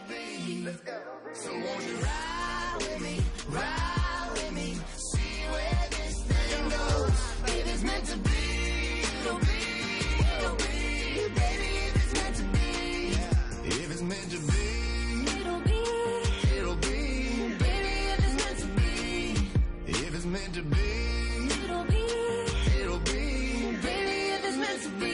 be. Let's go. So won't you ride with me, see where this thing goes. If it's meant to be, it'll be, it'll be. Baby, if it's meant to be, if it's meant to be, it'll be, it'll be. Baby, if it's meant to be, if it's meant to be, it'll be, it'll be. Baby, if it's meant to be.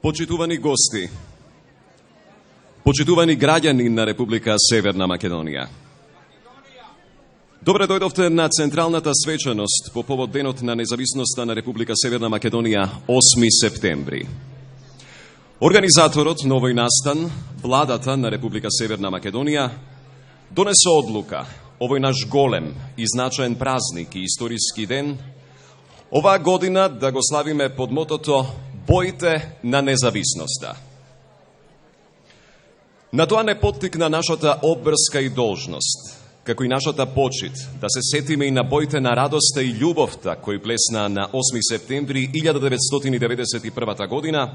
Почитувани гости, почитувани граѓани на Република Северна Македонија. Добре дојдовте на централната свечаност по повод Денот на независноста на Република Северна Македонија 8 септември. Организаторот на овој настан, владата на Република Северна Македонија, донесе одлука овој наш голем и значаен празник и историски ден оваа година да го славиме под мотото Боите на независноста. На тоа не поттикна нашата обврска и должност, како и нашата почит, да се сетиме и на боите на радоста и љубовта кои плесна на 8 септември 1991 година,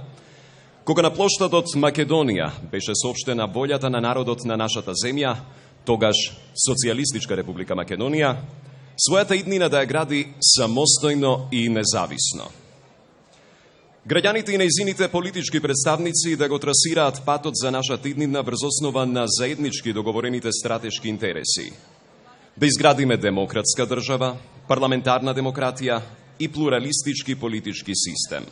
кога на плоштадот Македонија беше соопштена волјата на народот на нашата земја, тогаш Социјалистичка Република Македонија, својата иднина да ја гради самостојно и независно. Граѓаните и нејзините политички представници да го трасираат патот за нашата иднина врз основа на заеднички договорените стратешки интереси. Да изградиме демократска држава, парламентарна демократија и плуралистички политички систем.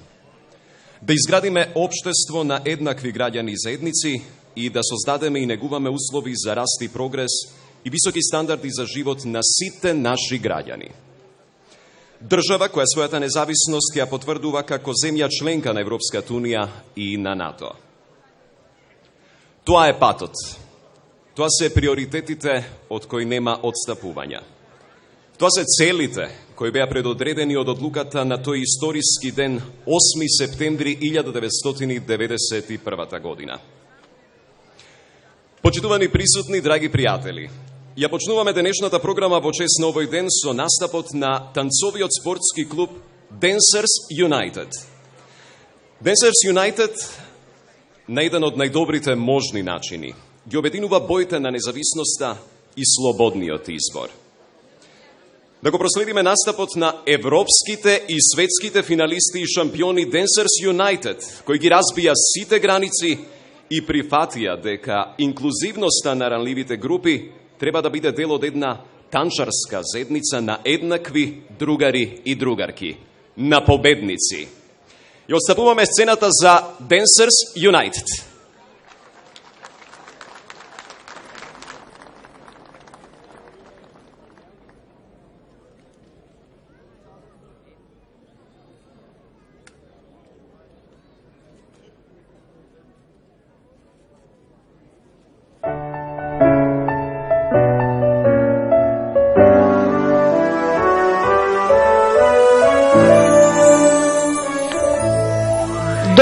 Да изградиме општество на еднакви граѓани и заедници и да создадеме и негуваме услови за раст и прогрес и високи стандарди за живот на сите наши граѓани. Држава која својата независност ја потврдува како земја членка на Европската Унија и на НАТО. Тоа е патот. Тоа се приоритетите од кои нема одстапувања. Тоа се целите кои беа предодредени од одлуката на тој историски ден 8 септември 1991 година. Почитувани присутни, драги пријатели, ја почнуваме денешната програма во чест на овој ден со настапот на танцовиот спортски клуб Dancers United. Dancers United на еден од најдобрите можни начини ги обединува боите на независноста и слободниот избор. Да го проследиме настапот на европските и светските финалисти и шампиони Dancers United, кои ги разбија сите граници и прифатија дека инклузивноста на ранливите групи треба да биде дел од една танчарска заедница на еднакви другари и другарки, на победници. И отстапуваме сцената за Dancers United.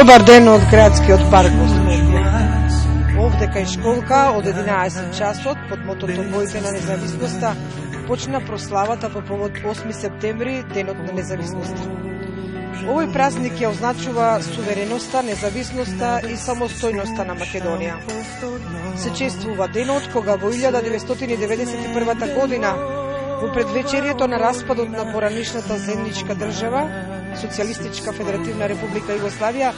Добар ден од градскиот парк во Скопје. дека и школка од 11 часот под мотото Боите на независноста почна прославата по повод 8 септември, денот на независноста. Овој празник ја означува сувереноста, независноста и самостојноста на Македонија. Се чествува денот кога во 1991 година, во предвечерието на распадот на поранишната земничка држава, Социјалистичка Федеративна Република Југославија,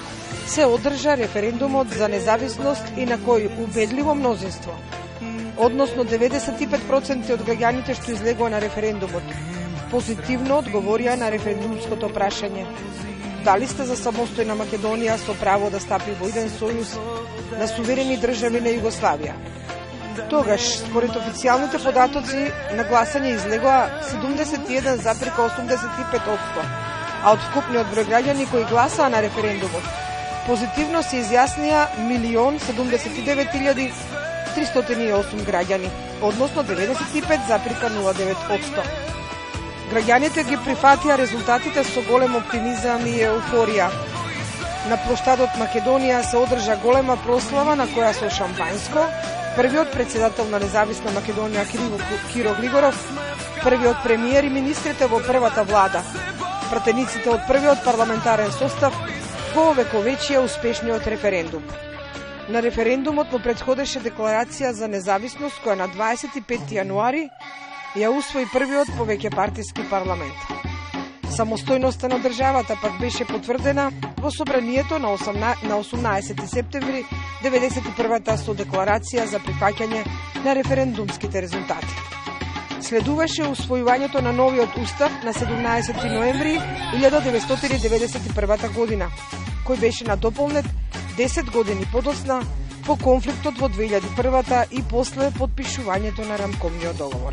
се одржа референдумот за независност и на кој убедливо мнозинство, односно 95% од граѓаните што излегоа на референдумот, позитивно одговорија на референдумското прашање. Дали сте за самостојна Македонија со право да стапи во еден сојуз на суверени држави на Југославија? Тогаш, според официјалните податоци, на гласање излегоа 71,85%, а од вкупниот број граѓани кои гласаа на референдумот, позитивно се изјаснија 1.079.308 граѓани, односно 95,09%. Граѓаните ги прифатија резултатите со голем оптимизам и еуфорија. На плоштадот Македонија се одржа голема прослава на која со шампањско, првиот председател на независна Македонија Киро Глигоров, првиот премиер и министрите во првата влада, пратениците од првиот парламентарен состав го овековечија успешниот референдум. На референдумот му претходеше декларација за независност која на 25 јануари ја усвои првиот повеќе партиски парламент. Самостојноста на државата пак беше потврдена во собранието на 18 септември 1991 со декларација за прифаќање на референдумските резултати. Следуваше усвојувањето на новиот устав на 17 ноември 1991 година, кој беше надополнет 10 години подоцна по конфликтот во 2001 и после подпишувањето на рамковниот договор.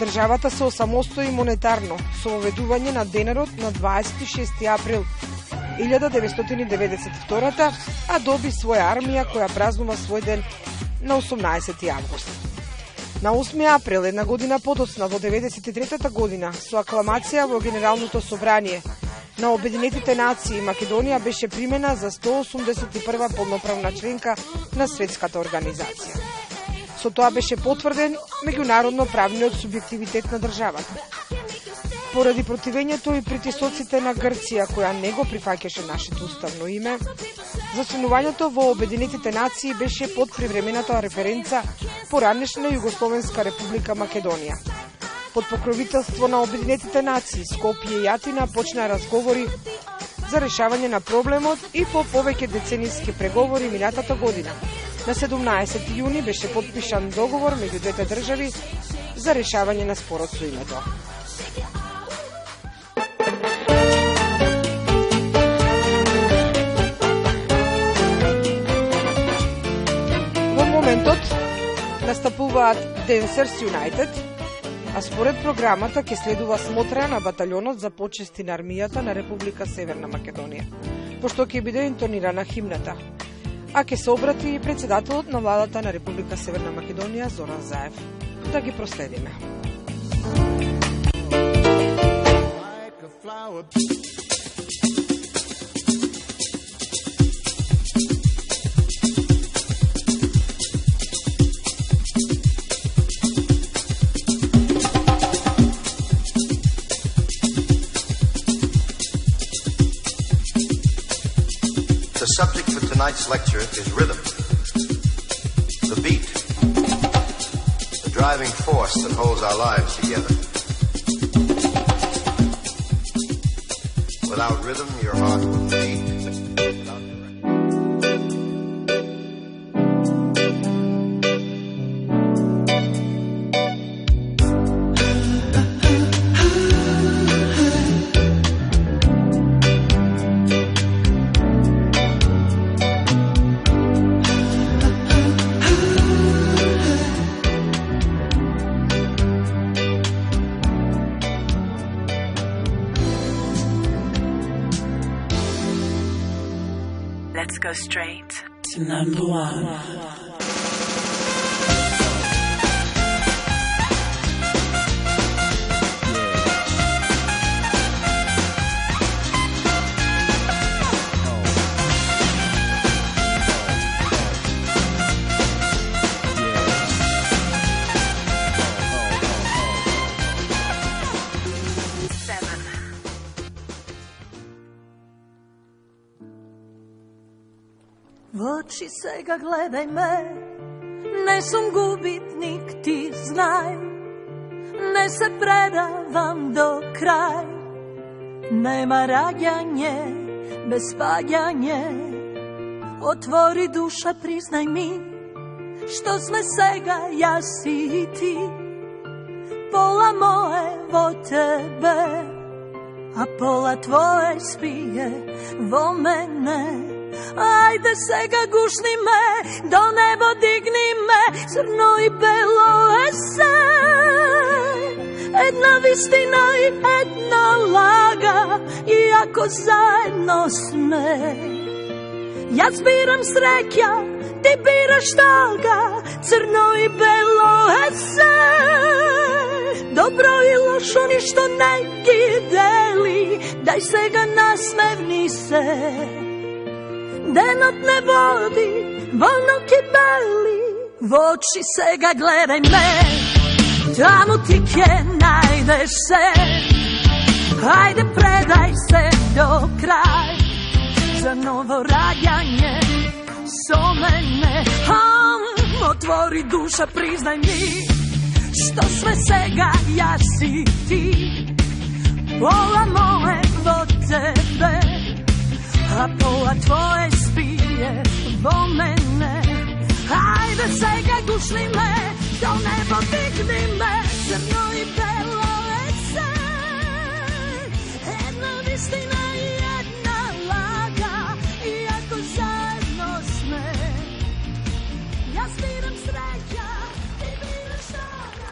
Државата се осамостои монетарно со воведување на денарот на 26 април 1992, а доби своја армија која празнува свој ден на 18 август. На 8 април, една година подоцна, во 1993 година, со акламација во Генералното собрание на Обединетите нации, Македонија беше примена за 181 полноправна членка на светската организација. Со тоа беше потврден меѓународно правниот субјективитет на државата. Поради противењето и притисоците на Грција, која не го прифаќаше нашето уставно име, за членувањето во Обединетите нации беше под привремената референца поранешна Југословенска република Македонија. Под покровителство на Обединетите нации, Скопје и Атина почна разговори за решавање на проблемот и по повеќе деценијски преговори минатата година. На 17 јуни беше подпишан договор меѓу двете држави за решавање на спорот со името. Во моментот настапуваат Dancers United, а според програмата ќе следува смотра на баталјонот за почести на армијата на Република Северна Македонија, пошто ќе биде интонирана химната, а ќе се обрати и председателот на владата на Република Северна Македонија Зоран Заев. Да ги проследиме. The subject for tonight's lecture is rhythm, the beat, the driving force that holds our lives together. Without rhythm, your heart wouldn't beat. Without direction. Let's go straight to number one. V oči se ga gledaj me, ne sam gubitnik, ti znaj, ne se predavam do kraj. Nema rađanje, bez pagjanje, otvori duša, priznaj mi, što sme svega ja si i ti. Pola moje vo tebe, a pola tvoje spije vo mene. Ajde sega gušni me, do nebo digni me, crno i belo ese. Jedna vistina i jedna laga, iako zajedno sme. Ja zbiram sreća, ti biraš toga, crno i belo ese. Dobro i lošo ništo ne deli, daj se ga nasmevni se. Denot ne vodi, volno kibeli, v oči se ga gledaj me, tamo ti kje najdeš se. Hajde predaj se do kraj, za novo rađanje, so mene. Otvori duša, priznaj mi, što sve svega ja si ti. Pola moje vo tebe, a pola tvoje spije vo mene. Hajde sega gušni me, do nebo digni me, crno i belo ese. Jedna vistina i jedna laga, iako zajedno sme. Ja zbiram sreća, ti biraš toga.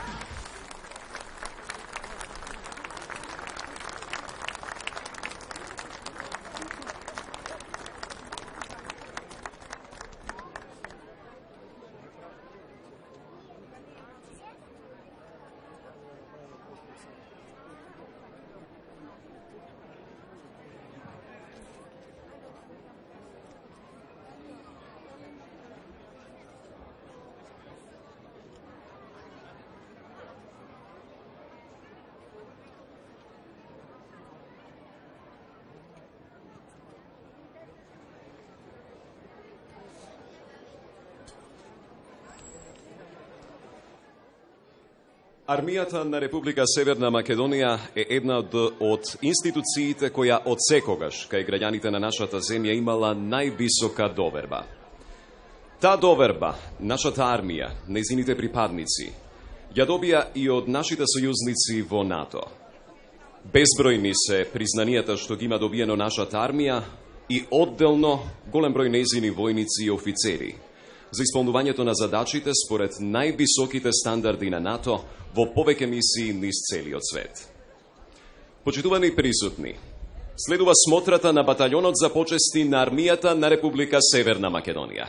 Армијата на Република Северна Македонија е една од институциите која од секогаш кај граѓаните на нашата земја имала највисока доверба. Таа доверба, нашата армија, нејзините припадници, ја добија и од нашите сојузници во НАТО. Безбројни се признанијата што ги има добиено нашата армија и одделно голем број нејзини војници и офицери за исполнувањето на задачите според највисоките стандарди на НАТО во повеќе мисии низ целиот свет. Почитувани присутни, следува смотрата на баталјонот за почести на армијата на Република Северна Македонија.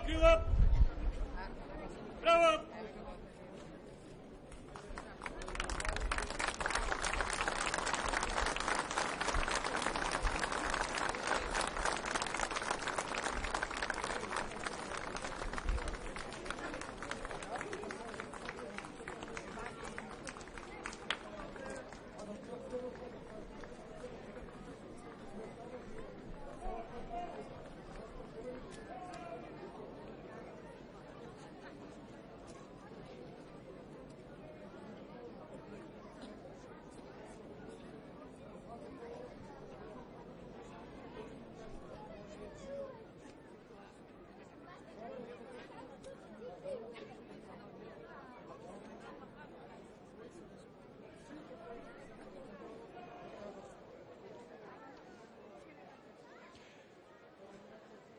Крила! Браво!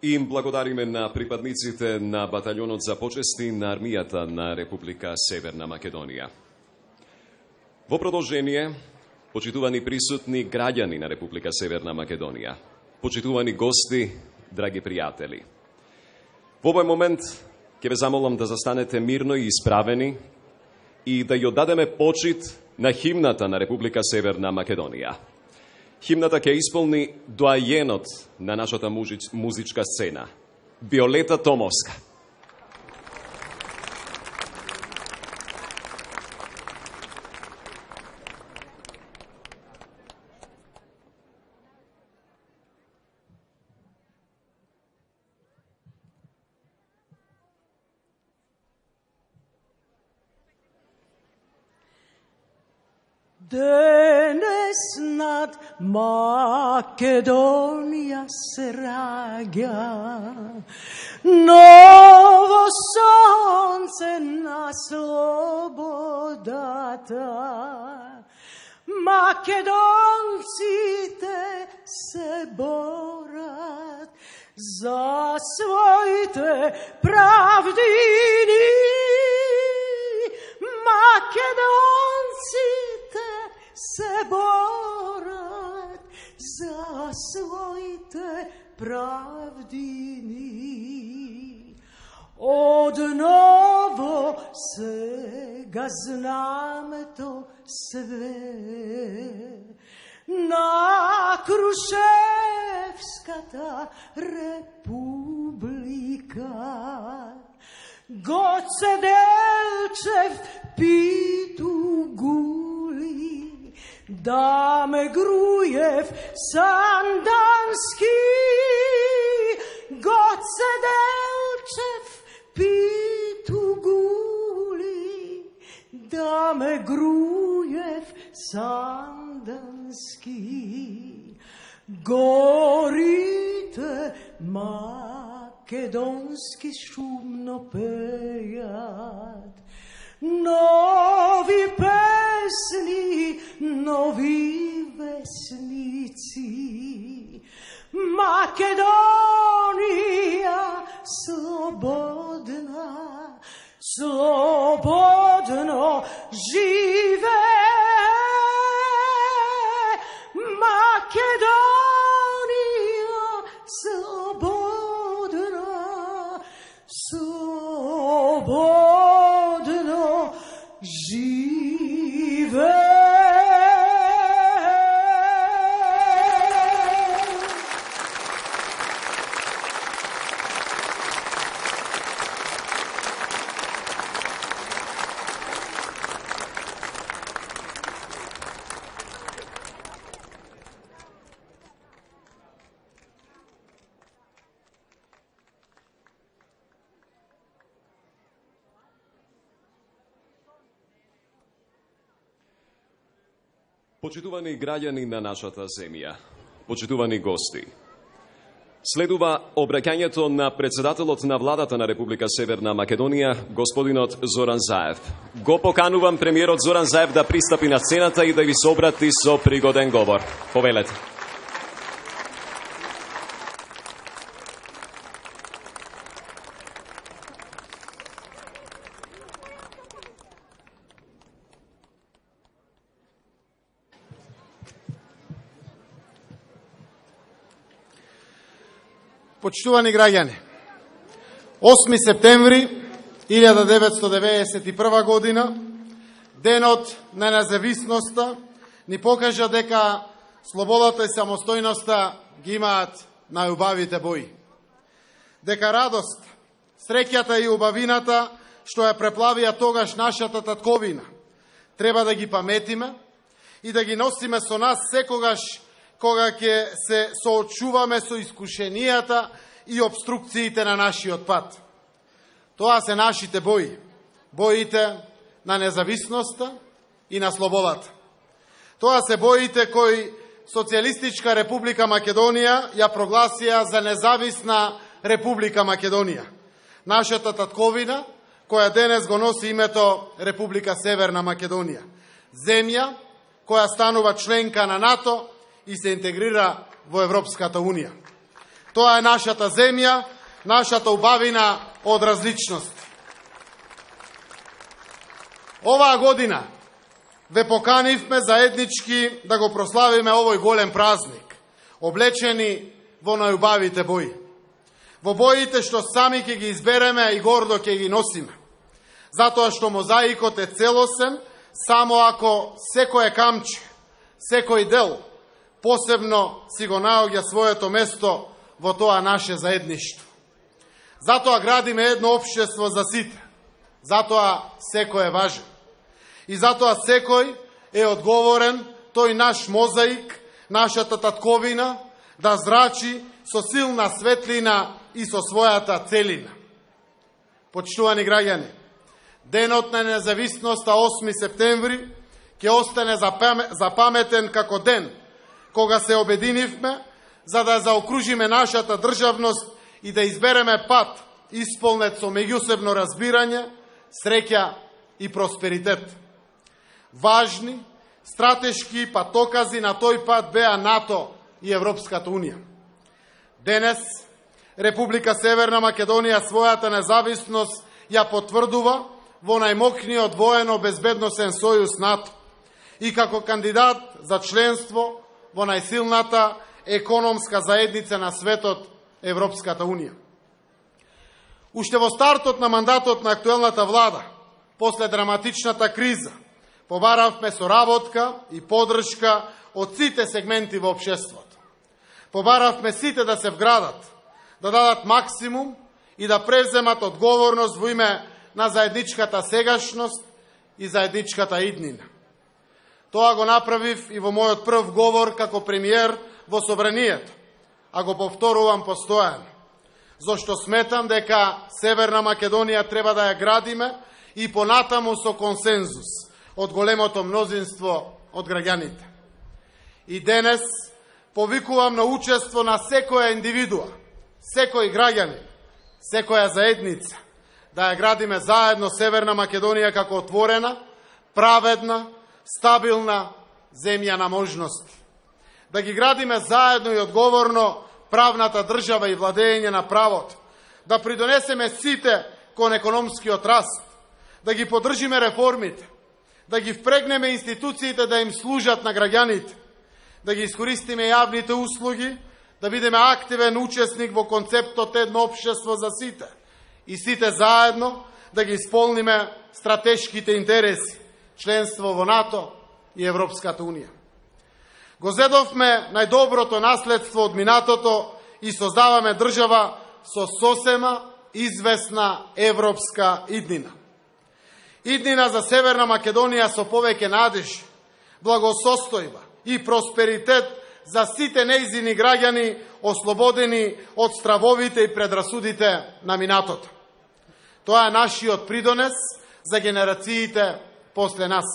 И им благодариме на припадниците на баталјонот за почести на армијата на Република Северна Македонија. Во продолжение, почитувани присутни граѓани на Република Северна Македонија, почитувани гости, драги пријатели. Во овој момент ќе ве замолам да застанете мирно и исправени и да ја оддадеме почит на химната на Република Северна Македонија. Химната ќе исполни доајенот на нашата музичка сцена, Виолета Томовска. Денес над Македонија се раѓа ново сонце на слободата. Македонците се борат за своите правдини. Македонците се борат за своите правдини. Одново сега знамето све на Крушевската република. Гоце Делчев питу гули, Даме Груев Сандански. Гоце Делчев питу гули, Даме Груев Сандански. Горите македонски шумно пеят, нови песни, нови весници. Македонија слободна, слободно живе. Македонија слободна, слободно живе. Почитувани граѓани на нашата земја, почитувани гости, следува обраќањето на председателот на владата на Република Северна Македонија, господинот Зоран Заев. Го поканувам премиерот Зоран Заев да пристапи на сцената и да ви се обрати со пригоден говор. Повелете. Почитувани граѓани, 8 септември 1991 година, денот на независноста, ни покажа дека слободата и самостојноста ги имаат најубавите бои. Дека радост, среќата и убавината што ја преплавија тогаш нашата татковина, треба да ги паметиме и да ги носиме со нас секогаш кога ќе се соочуваме со искушенијата и обструкциите на нашиот пат. Тоа се нашите бои, боите на независноста и на слободата. Тоа се боите кои Социјалистичка република Македонија ја прогласија за независна Република Македонија. Нашата татковина, која денес го носи името Република Северна Македонија. Земја која станува членка на НАТО и се интегрира во Европската Унија. Тоа е нашата земја, нашата убавина од различност. Оваа година ве поканивме заеднички да го прославиме овој голем празник, облечени во најубавите бои. Во боите што сами ќе ги избереме и гордо ќе ги носиме. Затоа што мозаикот е целосен, само ако секое камче, секој дел, посебно си го наоѓа своето место во тоа наше заедништво. Затоа градиме едно општество за сите. Затоа секој е важен. И затоа секој е одговорен тој наш мозаик, нашата татковина, да зрачи со силна светлина и со својата целина. Почитувани граѓани, денот на независноста 8 септември ќе остане запаметен како ден кога се обединивме за да заокружиме нашата државност и да избереме пат исполнет со меѓусебно разбирање, среќа и просперитет. Важни, стратешки патокази на тој пат беа НАТО и Европската Унија. Денес Република Северна Македонија својата независност ја потврдува во најмокниот воено-безбедносен сојуз НАТО и како кандидат за членство во најсилната економска заедница на светот, Европската Унија. Уште во стартот на мандатот на актуелната влада, после драматичната криза, побаравме соработка и поддршка од сите сегменти во општеството. Побаравме сите да се вградат, да дадат максимум и да превземат одговорност во име на заедничката сегашност и заедничката иднина. Тоа го направив и во мојот прв говор како премиер во Собранието, а го повторувам постојано, зашто сметам дека Северна Македонија треба да ја градиме и понатаму со консензус од големото мнозинство од граѓаните. И денес повикувам на учество на секоја индивидуа, секој граѓанин, секоја заедница, да ја градиме заедно Северна Македонија како отворена, праведна, стабилна земја на можности. Да ги градиме заедно и одговорно правната држава и владење на правото, да придонесеме сите кон економскиот раст, да ги поддржиме реформите, да ги впрегнеме институциите да им служат на граѓаните, да ги искористиме јавните услуги, да бидеме активен учесник во концептот едно општество за сите и сите заедно да ги исполниме стратешките интереси, членство во НАТО и Европската Унија. Го зедовме најдоброто наследство од минатото и создаваме држава со сосема известна европска иднина. Иднина за Северна Македонија со повеќе надеж, благосостојба и просперитет за сите нејзини граѓани ослободени од стравовите и предрасудите на минатото. Тоа е нашиот придонес за генерациите после нас.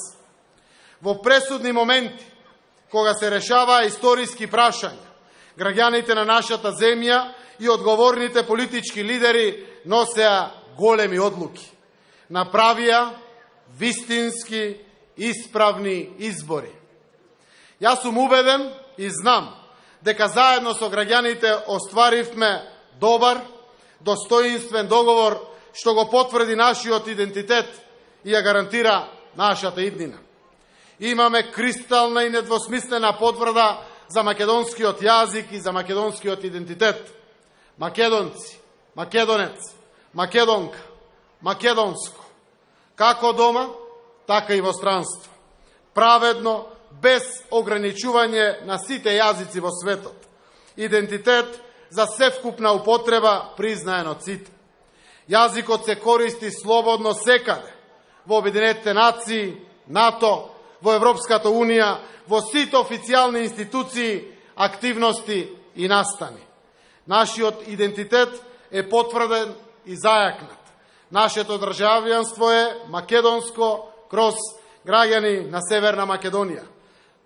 Во пресудни моменти, кога се решаваа историски прашања, граѓаните на нашата земја и одговорните политички лидери носеа големи одлуки. Направија вистински исправни избори. Јас сум убеден и знам дека заедно со граѓаните остваривме добар, достоинствен договор што го потврди нашиот идентитет и ја гарантира нашата иднина. Имаме кристална и недвосмислена потврда за македонскиот јазик и за македонскиот идентитет. Македонци, македонец, македонка, македонско, како дома, така и во странство. Праведно, без ограничување на сите јазици во светот. Идентитет за севкупна употреба признаен од сите. Јазикот се користи слободно секаде, во Обединетите нации, НАТО, во Европската Унија, во сите официјални институции, активности и настани. Нашиот идентитет е потврден и зајакнат. Нашето државјанство е македонско кроз граѓани на Северна Македонија.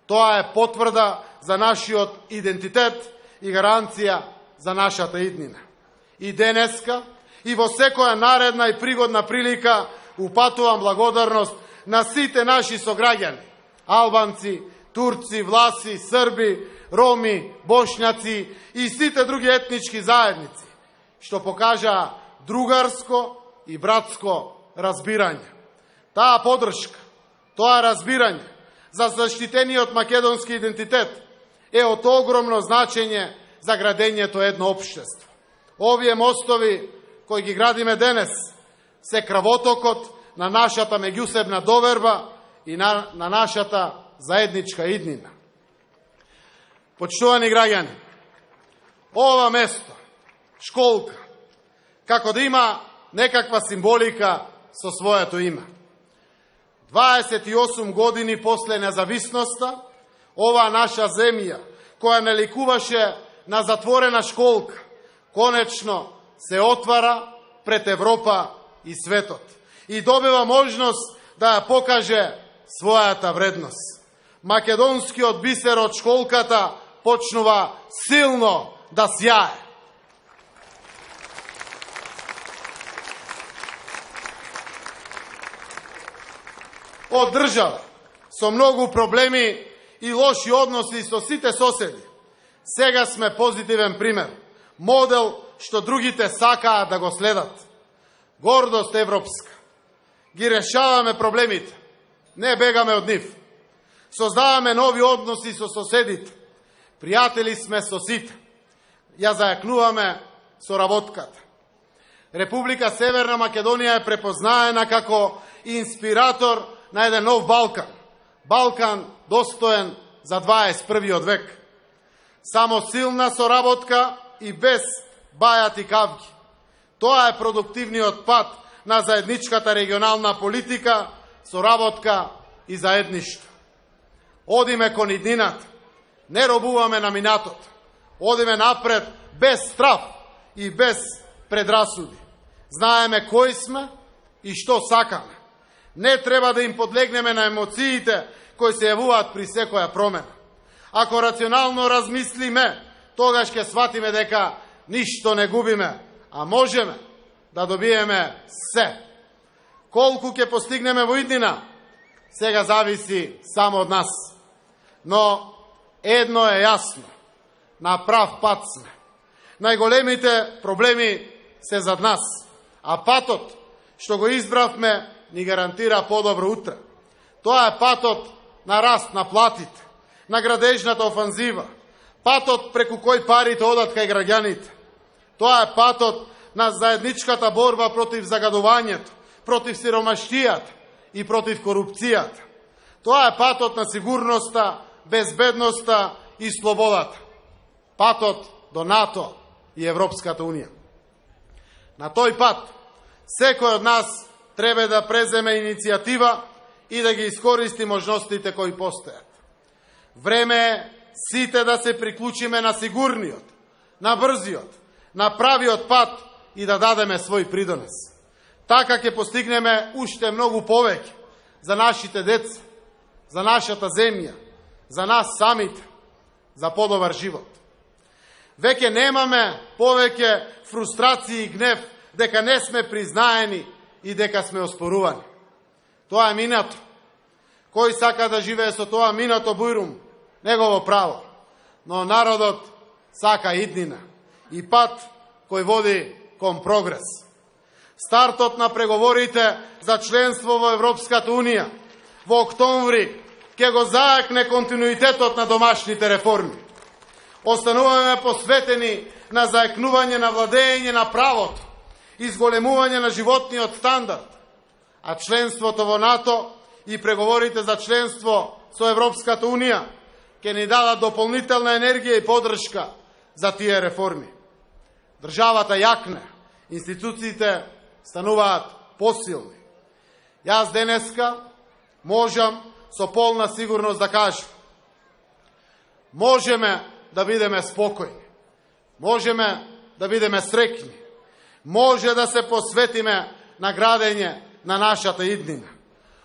Тоа е потврда за нашиот идентитет и гаранција за нашата иднина. И денеска, и во секоја наредна и пригодна прилика упатувам благодарност на сите наши сограѓани, албанци, турци, власи, срби, роми, бошњаци и сите други етнички заедници, што покажа другарско и братско разбирање. Таа подршка, тоа разбирање за заштитениот македонски идентитет е од огромно значење за градењето едно општество. Овие мостови кои ги градиме денес се кравотокот на нашата меѓусебна доверба и на нашата заедничка иднина. Почитувани граѓани, ова место, школка, како да има некаква символика со своето име. 28 години после независноста, ова наша земја, која не ликуваше на затворена школка, конечно се отвара пред Европа и светот и добива можност да ја покаже својата вредност. Македонскиот бисер од школката почнува силно да сјае. Од држава со многу проблеми и лоши односи со сите соседи, сега сме позитивен пример, модел што другите сакаат да го следат. Гордост европска. Ги решаваме проблемите, не бегаме од нив. Создаваме нови односи со соседите. Пријатели сме со сите. Ја зајакнуваме со работката. Република Северна Македонија е препознаена како инспиратор на еден нов Балкан. Балкан достоен за 21. век. Само силна соработка и без бајати кавги. Тоа е продуктивниот пат на заедничката регионална политика, соработка и заедништво. Одиме кон иднината, не робуваме на минатот. Одиме напред без страф и без предрасуди. Знаеме кои сме и што сакаме. Не треба да им подлегнеме на емоциите кои се јавуваат при секоја промена. Ако рационално размислиме, тогаш ќе сватиме дека ништо не губиме, а можеме да добиеме се. Колку ќе постигнеме во иднина, сега зависи само од нас. Но едно е јасно, на прав пат сме. Најголемите проблеми се зад нас, а патот што го избравме ни гарантира подобро утре. Тоа е патот на раст на платите, на градежната офанзива, патот преку кој парите одат кај граѓаните. Тоа е патот на заедничката борба против загадувањето, против сиромаштијата и против корупцијата. Тоа е патот на сигурноста, безбедноста и слободата. Патот до НАТО и Европската Унија. На тој пат, секој од нас треба да преземе иницијатива и да ги искористи можностите кои постојат. Време е сите да се приклучиме на сигурниот, на брзиот, на правиот пат и да дадеме свој придонес. Така ќе постигнеме уште многу повеќе за нашите деца, за нашата земја, за нас самите, за подобар живот. Веќе немаме повеќе фрустрации и гнев дека не сме признаени и дека сме оспорувани. Тоа е минато. Кој сака да живее со тоа минато бујрум, негово право. Но народот сака иднина и пат кој води кон прогрес. Стартот на преговорите за членство во Европската Унија во октомври ќе го зајакне континуитетот на домашните реформи. Остануваме посветени на зајакнување на владење на правото изголемување на животниот стандард, а членството во НАТО и преговорите за членство со Европската Унија ќе ни дадат дополнителна енергија и подршка за тие реформи. Државата јакне, институциите стануваат посилни. Јас денеска можам со полна сигурност да кажам: можеме да бидеме спокојни, можеме да бидеме среќни, може да се посветиме на градење на нашата иднина.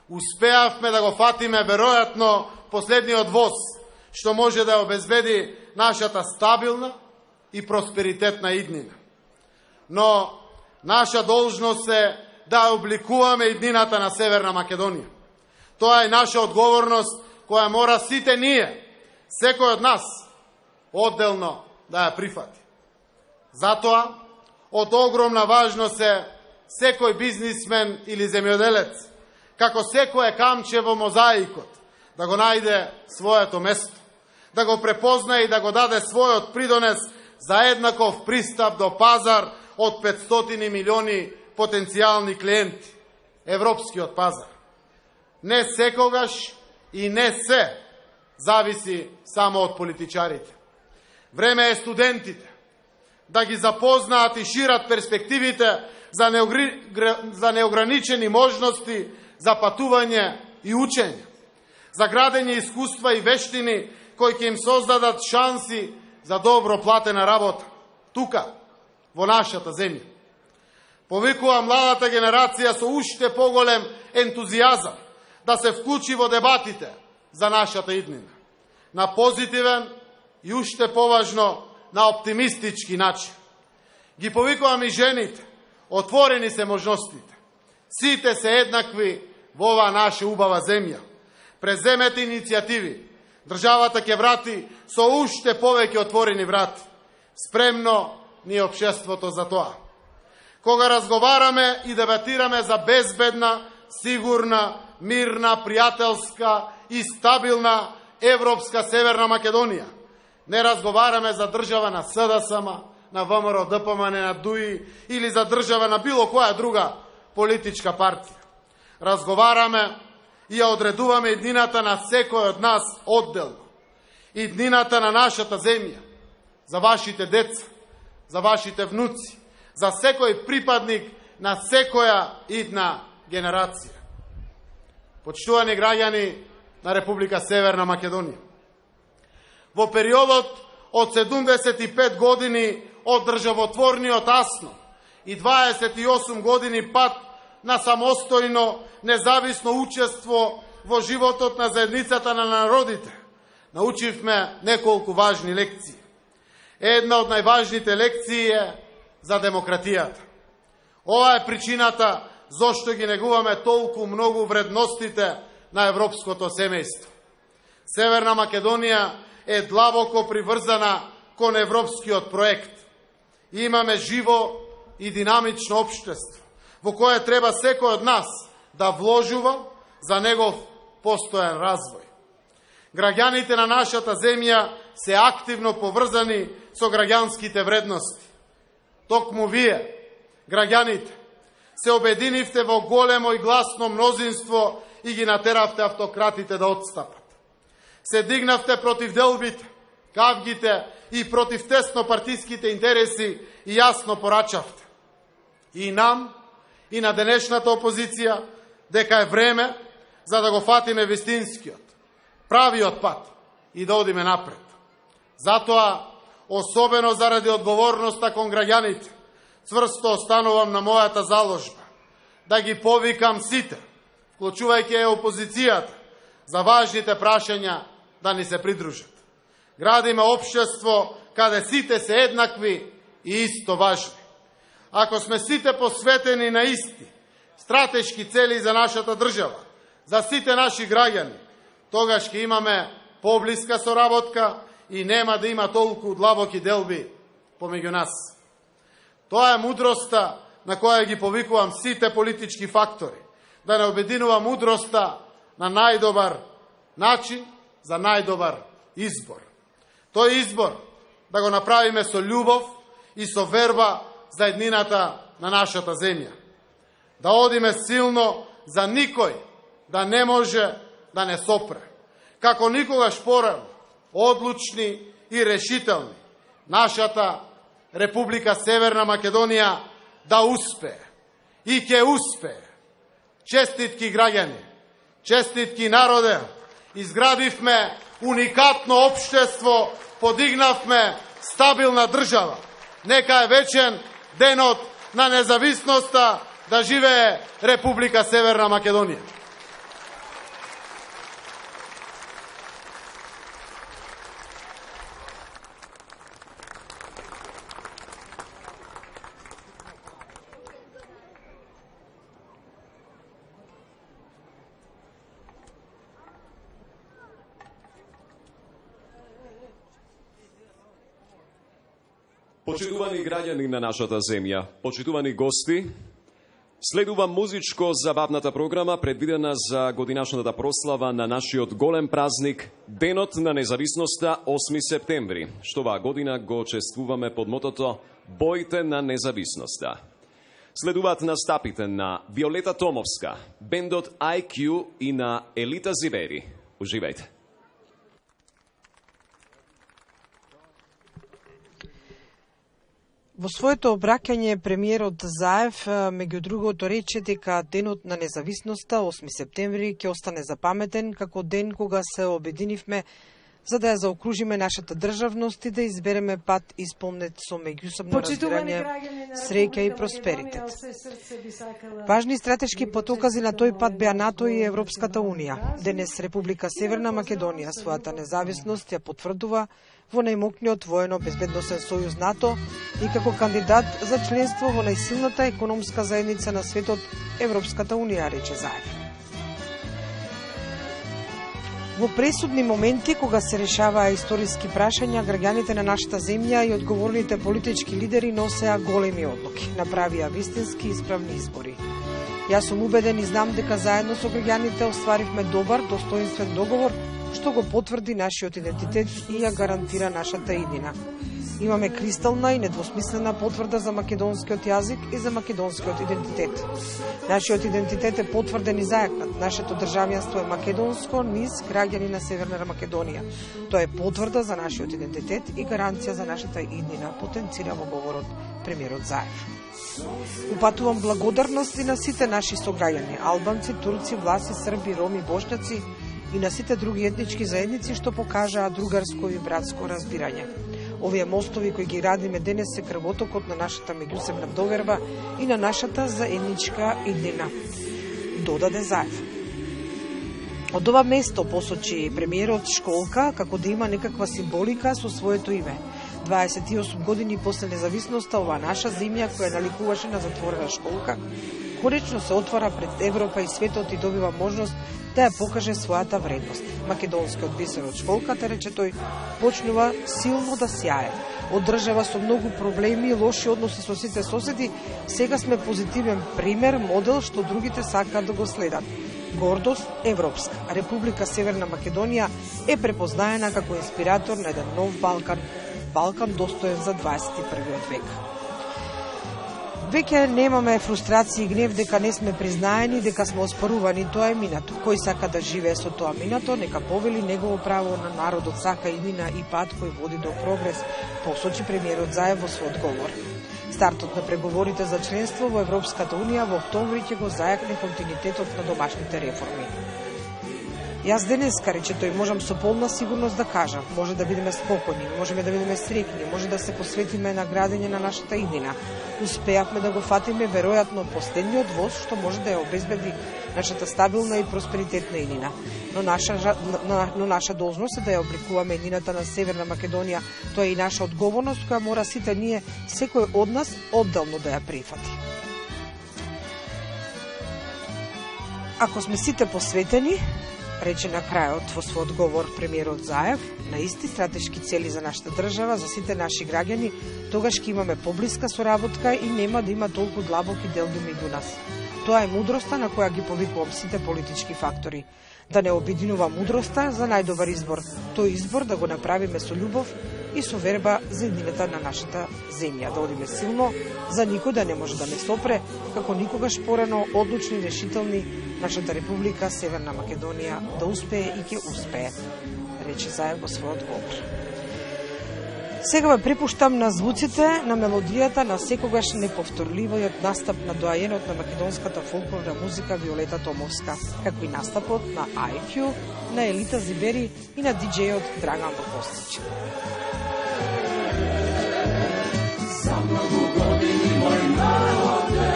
Успеавме да го фатиме веројатно последниот воз, што може да обезбеди нашата стабилна и просперитетна иднина. Но наша должност е да обликуваме иднината на Северна Македонија. Тоа е наша одговорност која мора сите ние, секој од нас, одделно да ја прифати. Затоа, од огромна важност е секој бизнисмен или земјоделец, како секое камче во мозаикот, да го најде своето место, да го препознае и да го даде својот придонес за еднаков пристап до пазар од 500 милиони потенцијални клиенти, европскиот пазар. Не секогаш и не се зависи само од политичарите. Време е студентите да ги запознаат и шират перспективите за неограничени можности за патување и учење, за градење искуства и вештини кои ќе им создадат шанси за добро платена работа, тука, во нашата земја. Повикувам младата генерација со уште поголем ентузијазам да се вклучи во дебатите за нашата иднина, на позитивен и уште поважно на оптимистички начин. Ги повикувам и жените, отворени се можностите. Сите се еднакви во оваа наша убава земја. Преземете иницијативи. Државата ќе врати со уште повеќе отворени врати. Спремно ни е општеството за тоа. Кога разговараме и дебатираме за безбедна, сигурна, мирна, пријателска и стабилна европска Северна Македонија, не разговараме за држава на СДСМ, на ВМРО, ДПМН, на ДУИ или за држава на било која друга политичка партија. Разговараме и ја одредуваме иднината на секој од нас одделно. Иднината на нашата земја, за вашите деца, за вашите внуци, за секој припадник на секоја идна генерација. Почитувани граѓани на Република Северна Македонија, во периодот од 75 години од државотворниот основ и 28 години пат на самостојно, независно учество во животот на заедницата на народите, научивме неколку важни лекции. Една од најважните лекции е за демократијата. Ова е причината зошто ги негуваме толку многу вредностите на европското семејство. Северна Македонија е длабоко приврзана кон европскиот проект. Имаме живо и динамично општество, во кое треба секој од нас да вложува за негов постојан развој. Граѓаните на нашата земја се активно поврзани со граѓанските вредности. Токму вие, граѓаните, се обединивте во големо и гласно мнозинство и ги натеравте автократите да отстапат. Се дигнавте против делбите, кавгите и против теснопартиските интереси и јасно порачавте. И нам, и на денешната опозиција, дека е време за да го фатиме вистинскиот, правиот пат и да одиме напред. Затоа, особено заради одговорноста кон граѓаните, цврсто останувам на мојата заложба, да ги повикам сите, вклучувајќи и опозицијата, за важните прашања да ни се придружат. Градиме општество каде сите се еднакви и исто важни. Ако сме сите посветени на исти, стратешки цели за нашата држава, за сите наши граѓани, тогаш ќе имаме поблиска соработка и нема да има толку длабоки делби помеѓу нас. Тоа е мудроста на која ги повикувам сите политички фактори, да не обединува мудроста на најдобар начин за најдобар избор. Тој избор да го направиме со љубов и со верба за еднината на нашата земја. Да одиме силно за никој да не може да не сопре. Како никогаш порано, одлучни и решителни, нашата Република Северна Македонија да успее. И ќе успее. Честитки граѓани, честитки народе, изградивме уникатно општество, подигнавме стабилна држава. Нека е вечен денот на независноста, да живее Република Северна Македонија. Почитувани граѓани на нашата земја, почитувани гости, следува музичко-забавната програма предвидена за годинашната прослава на нашиот голем празник Денот на независноста 8 септември, што оваа година го чествуваме под мотото Бојте на независноста. Следуваат настапите на Виолета Томовска, бендот IQ и на Елита Зибери. Уживајте. Во своето обраќање премиерот Заев меѓу другото рече дека денот на независноста 8 септември ќе остане запаметен како ден кога се обединивме за да ја заокружиме нашата државност и да избереме пат исполнет со меѓусобно разбирање, среќа и просперитет. Важни стратешки потокази на тој пат беа НАТО и Европската Унија. Денес Република Северна Македонија својата независност ја потврдува во најмокниот воено-безбедносен сојуз НАТО и како кандидат за членство во најсилната економска заедница на светот Европската Унија, рече Заев. Во пресудни моменти, кога се решаваа историски прашања, граѓаните на нашата земја и одговорните политички лидери носеа големи одлуки, направија вистински исправни избори. Јас сум убеден и знам дека заедно со граѓаните остваривме добар, достоинствен договор, што го потврди нашиот идентитет и ја гарантира нашата иднина. Имаме кристална и недвосмислена потврда за македонскиот јазик и за македонскиот идентитет. Нашиот идентитет е потврден и зајакнат. Нашето државјанство е македонско низ граѓани на Северна Македонија. Тоа е потврда за нашиот идентитет и гаранција за нашата иднина, потенцира во говорот премиерот Заев. Упатувам благодарности на сите наши сограѓани, албанци, турци, власи, срби, роми, бошњаци и на сите други етнички заедници што покажаа другарско и братско разбирање. Овие мостови кои ги градиме денес се крвотокот на нашата меѓусебна доверба и на нашата заедничка иднина, додаде Заев. Од ова место посочи премиерот школка како да има некаква символика со своето име. 28 години после независноста, оваа наша земја која наликуваше на затворена школка, конечно се отвара пред Европа и светот и добива можност да ја покаже својата вредност. Македонскиот бисер од школката, рече тој, почнува силно да сјае. Од држава со многу проблеми и лоши односи со сите соседи, сега сме позитивен пример, модел што другите сакаат да го следат. Гордост европска. Република Северна Македонија е препознаена како инспиратор на еден нов Балкан, Балкан достоен за 21. век. Веќе немаме фрустрација и гнев дека не сме признаени, дека сме оспорувани, тоа е минато. Кој сака да живее со тоа минато, нека повели негово право на народот, сака иднина и пат кој води до прогрес, посочи премиерот Заев во својот говор. Стартот на преговорите за членство во Европската Унија во октомври ќе го зајакне континуитетот на домашните реформи. Јас денеска, рече тој, можам со полна сигурност да кажам, може да бидеме спокојни, можеме да бидеме среќни, може да се посветиме на градење на нашата иднина. Успеавме да го фатиме веројатно последниот воз што може да ја обезбеди нашата стабилна и просперитетна иднина. Но наша должност е да ја обликуваме иднината на Северна Македонија. Тоа е и наша одговорност која мора сите ние, секој од нас, одделно да ја прифати. Ако сме сите посветени, рече на крајот во својот говор премиерот Заев, на исти стратешки цели за нашата држава, за сите наши граѓани, тогаш ќе имаме поблиска соработка и нема да има толку длабоки делби меѓу нас. Тоа е мудроста на која ги повикувам сите политички фактори. Да не обединува мудроста за најдобар избор. Тој избор да го направиме со љубов и со верба за едината на нашата земја, да одиме силно, за никој да не може да не сопре, како никогаш порано, одлучни, решителни, нашата Република Северна Македонија да успее и ќе успее, рече Заев во својот говор. Сега ве препуштам на звуците на мелодијата на секогаш неповторливиот настап на доајенот на македонската фолклорна музика Виолета Томовска, како и настапот на IQ, на Елита Зибери и на диџејот Драган Костич. За многу години мој народе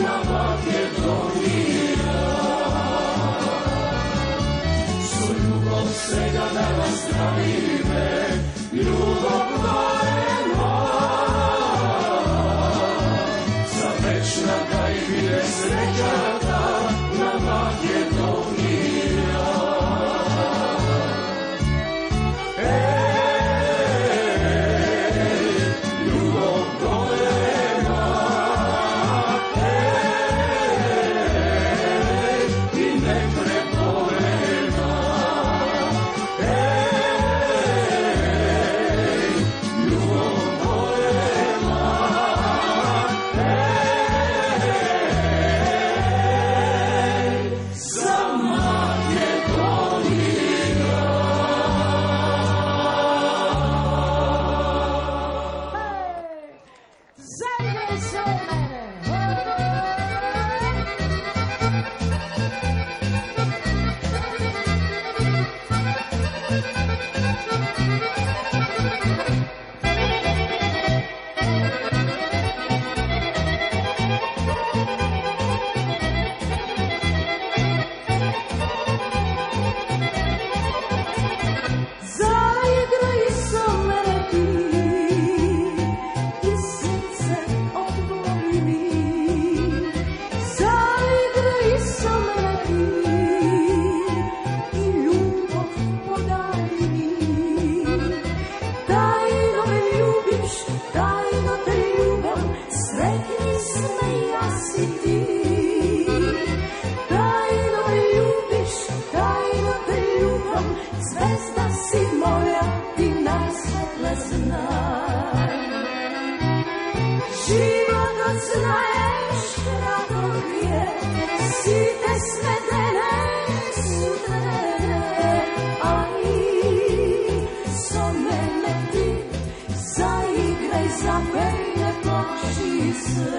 на Македонија, со љубов сега да вас здравиме, љубов голема, за вечна да и биде среќата на Македонија. Љубов голема, и непреполена, љубов голема, за Македонија. Zemlje se mene, zaigraj sa mene ti, i srce otvori mi. Zaigraj sa mene ti, i ljubav podari mi. Tajno me ljubiš, tajno te ljubam, sretni sme jas i ti. Tajno me ljubiš, tajno te ljubam, zvezda si moja, ti najsvetla znaj. Život znaješ kratkog je, site svedene, sudene, ali so mene ti, zaigraj, zapej, ne plaši se.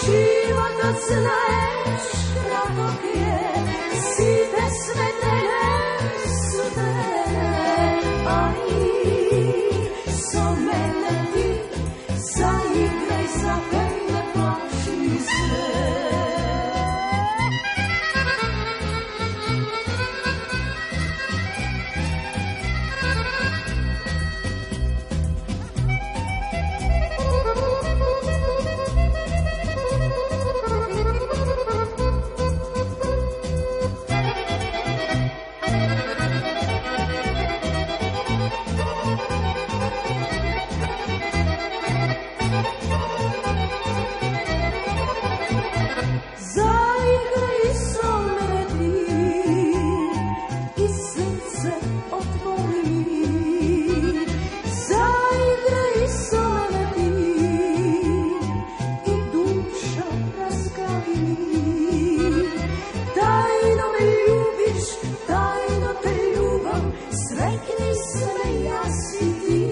Život znaješ kratkog je, site svedene, sudene, ali so mene ti, zaigraj, zapej, ne plaši se. Zaigraj sa mene ti, i srce otvori mi. Zaigraj sa mene ti, i duša razgravi mi. Tajno me ljubiš, tajno te ljubam, sretni sme jas i ti.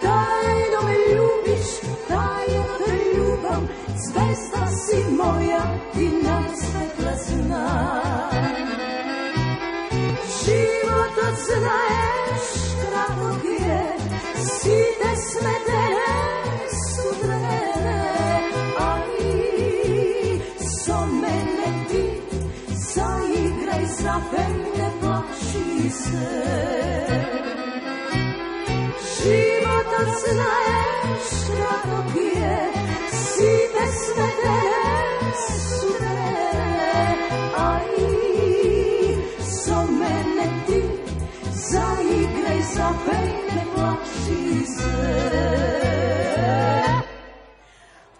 Tajno me ljubiš, tajno te ljubam, zvezda si moja, ti najsvetla znaj. Život znaješ kratkog je, site svedene, sudene, ali so mene ti, zaigraj, zapej, ne plaši se. Život znaješ kratkog je, site svedene, sudene, ali so mene ti, zaigraj, zapej, ne plaši se.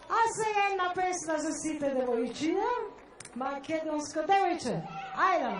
А сега една песна за сите девојчиња, македонско девојче. Ајде!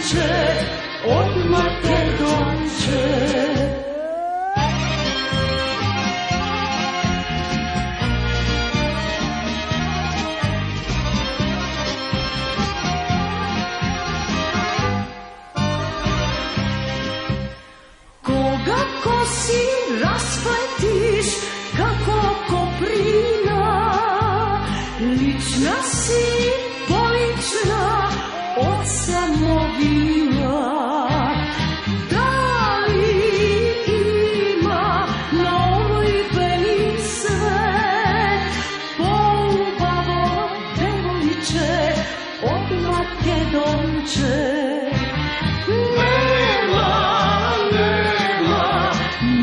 Makedonče, od Makedonče. Koga kosi raspletiš kako koprina, lična si polična od samovina. Da li ima na ovoj beli svet polubavo devojče od Makedonče?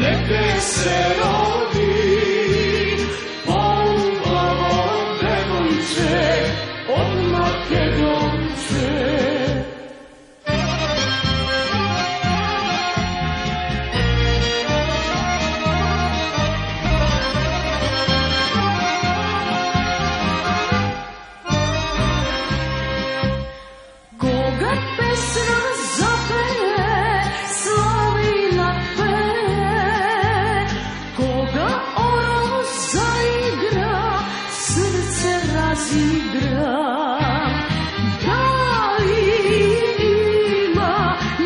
Neke se rodi polubavo devojče od Makedonče. Koga pesma zapere, slavi napere, koga oro zaigra, srce razigra. Da li ima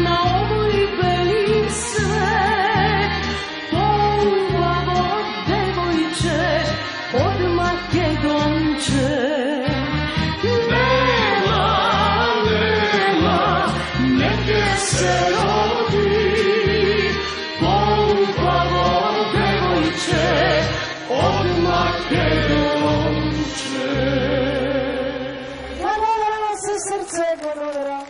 na ovoj beli svet polubavo devojče od Makedonče? Neke se rodi polubavo devojče od Makedonče. Благодарам се срце, благодарам.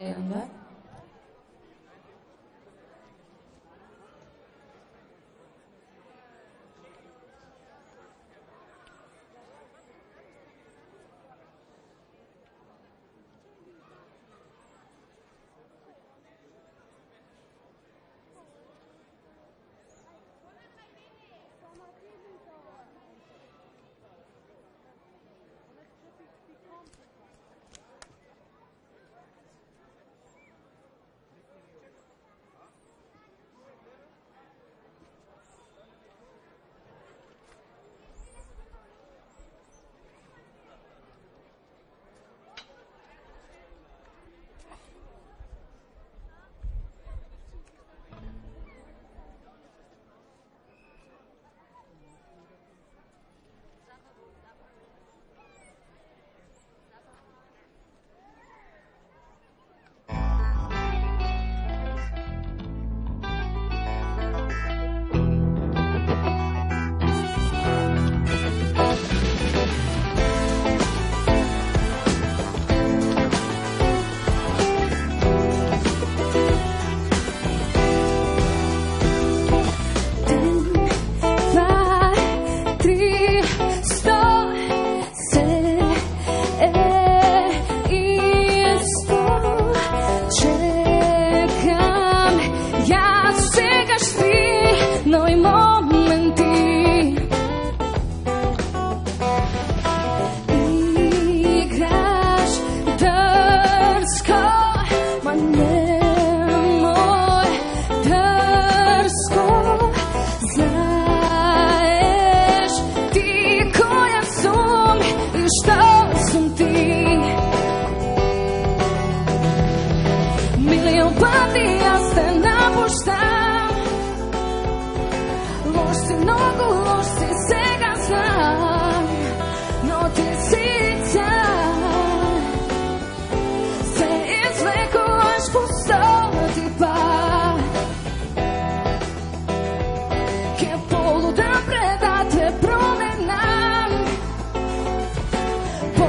Ember.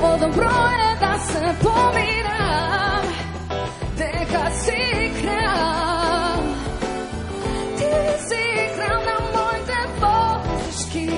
По-добро е да се помирам, дека си крал. Ти си крал на моите погрешки.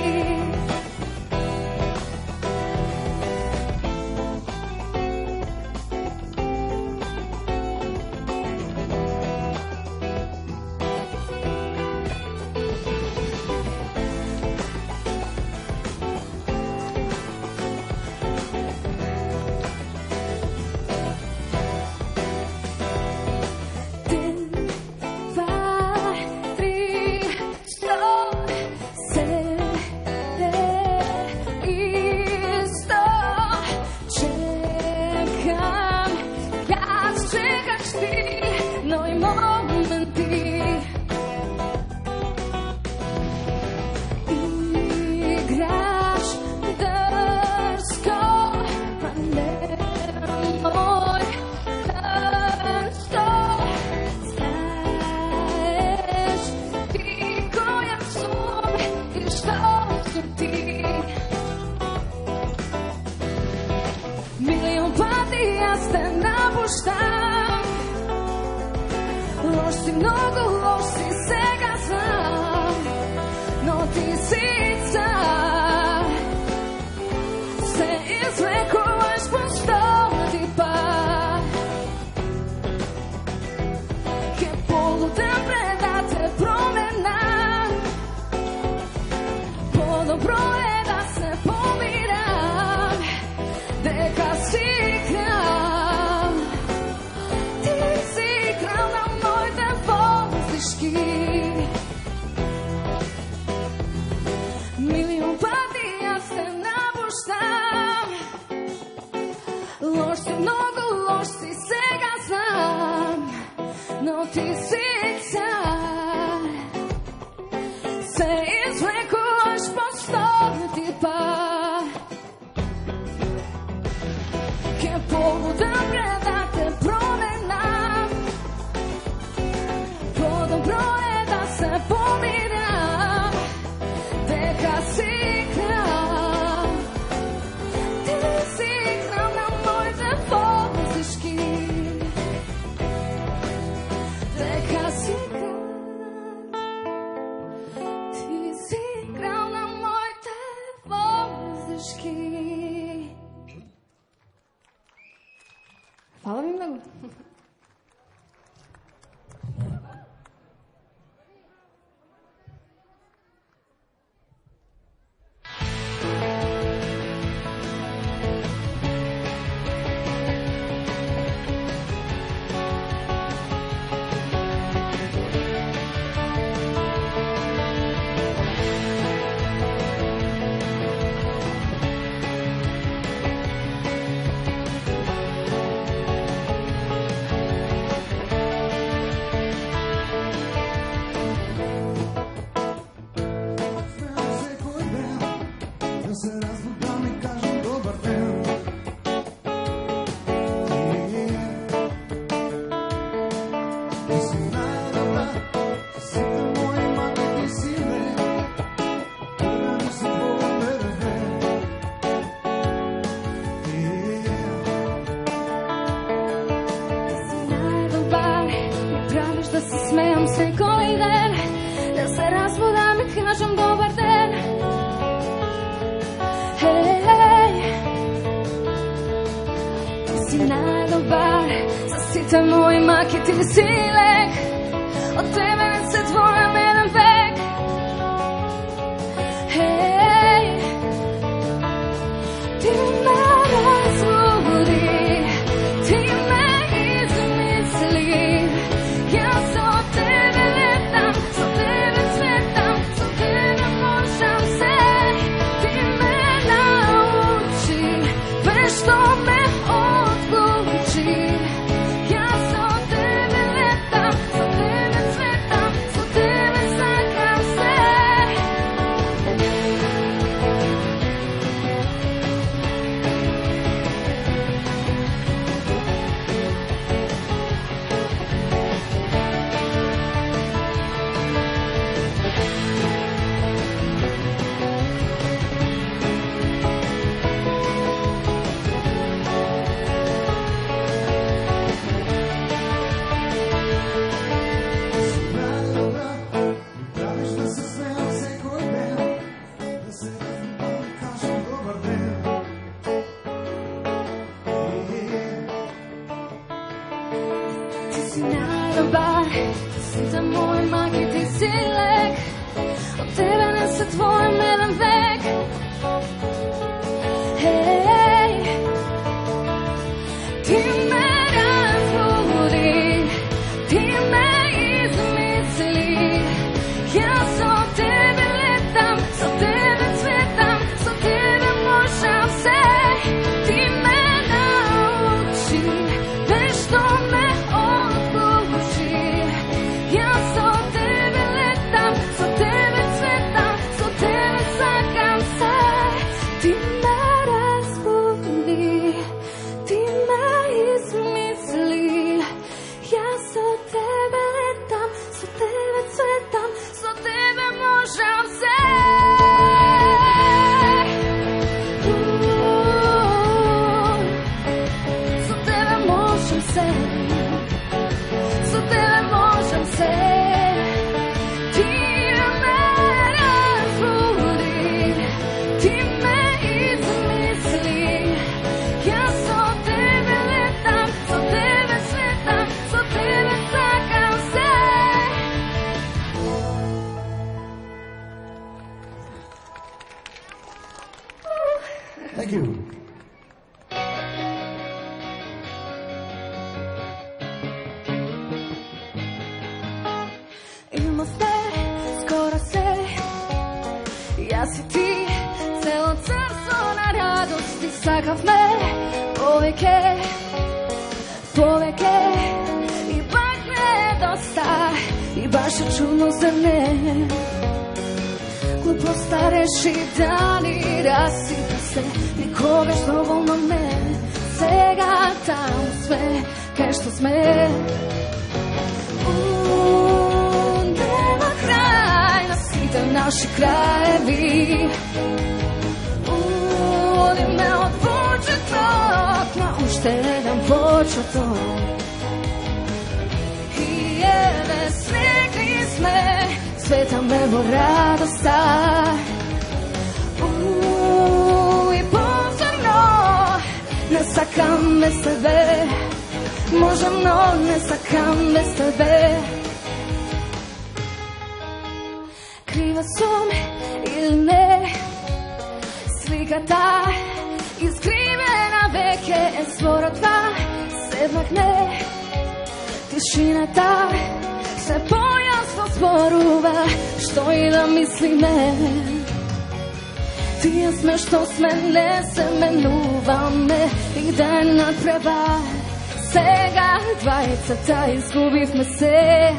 Лош си, много лош си, сега знам, но ти си цар. Се излекуваш по 100 път. Ке полуден преда те променам. По-добро е да се помирам, дека си крал. Ти си крал на моите погрешки. Милион пъти аз те набощам. Лош си, много лош си, сега знам, но ти си цар. Се извлекуваш по 100 път. Ке повода преда те променам. По-добро е да се помирам, дека си крал. Ти си крал на моите погрешки. Дека си крал. Ти си крал на моите погрешки. Hvala mi mnogo. Да се смеям секой ден, да се разбудам и кажам добър ден. Ти си най-добър, за сите мои маки ти си лек. От тебе не се творя меден век. Ти ме разбуди, ти ме измисли. Аз от тебе летам, за тебе цветам, за тебе можам се. Ти ме научи, вещо ме отключи. Аз от тебе летам, за si najdobar, sita moj mak i ti si lek. Od tebe ne se tvorim jedan vek. Hej, ti me razbudi, ti me izmisli. Ja se od tebe letam, sa tebe cvetam, sa tebe možem se. Ti me nauči, nešto me odluči. Ja se od tebe letam, sa tebe cvetam, sa tebe sakam se. Ti me razbudi, ti me izmisli. Ja se od tebe letam, sa tebe cvetam, sa tebe možem se. Sa tebe možem se, sa tebe možem se. Ti me razbudi, ti me izmisli. Ja se od tebe letam, sa tebe cvetam, sa tebe sakam se. Thank you. Ima sve, skoro sve. Ja si ti, celo carstvo na radosti. Sakav me, poveke, poveke. Ipak nedosta, i baš je čudno za ne. Glupo stareši dani, rasipa se. Nikoga što dovoljno ne. Svega tamo sve, kaj što sme. Nema kraj, nasite naši krajevi. Vodi me od početok, na uštedan početok. I jede srekli sme, sveta memo radosta. I pozorno, ne sakam bez tebe. Možem, no ne sakam bez tebe. Kriva sam ili ne, slika ta iskrivena veke. Svora dva, sedmak ne, tišina ta se pojasno sporuva, što i da misli me. Ti je sme što sme, ne se menuva me i da nadpreva. Svega dvajcata izgubih me se.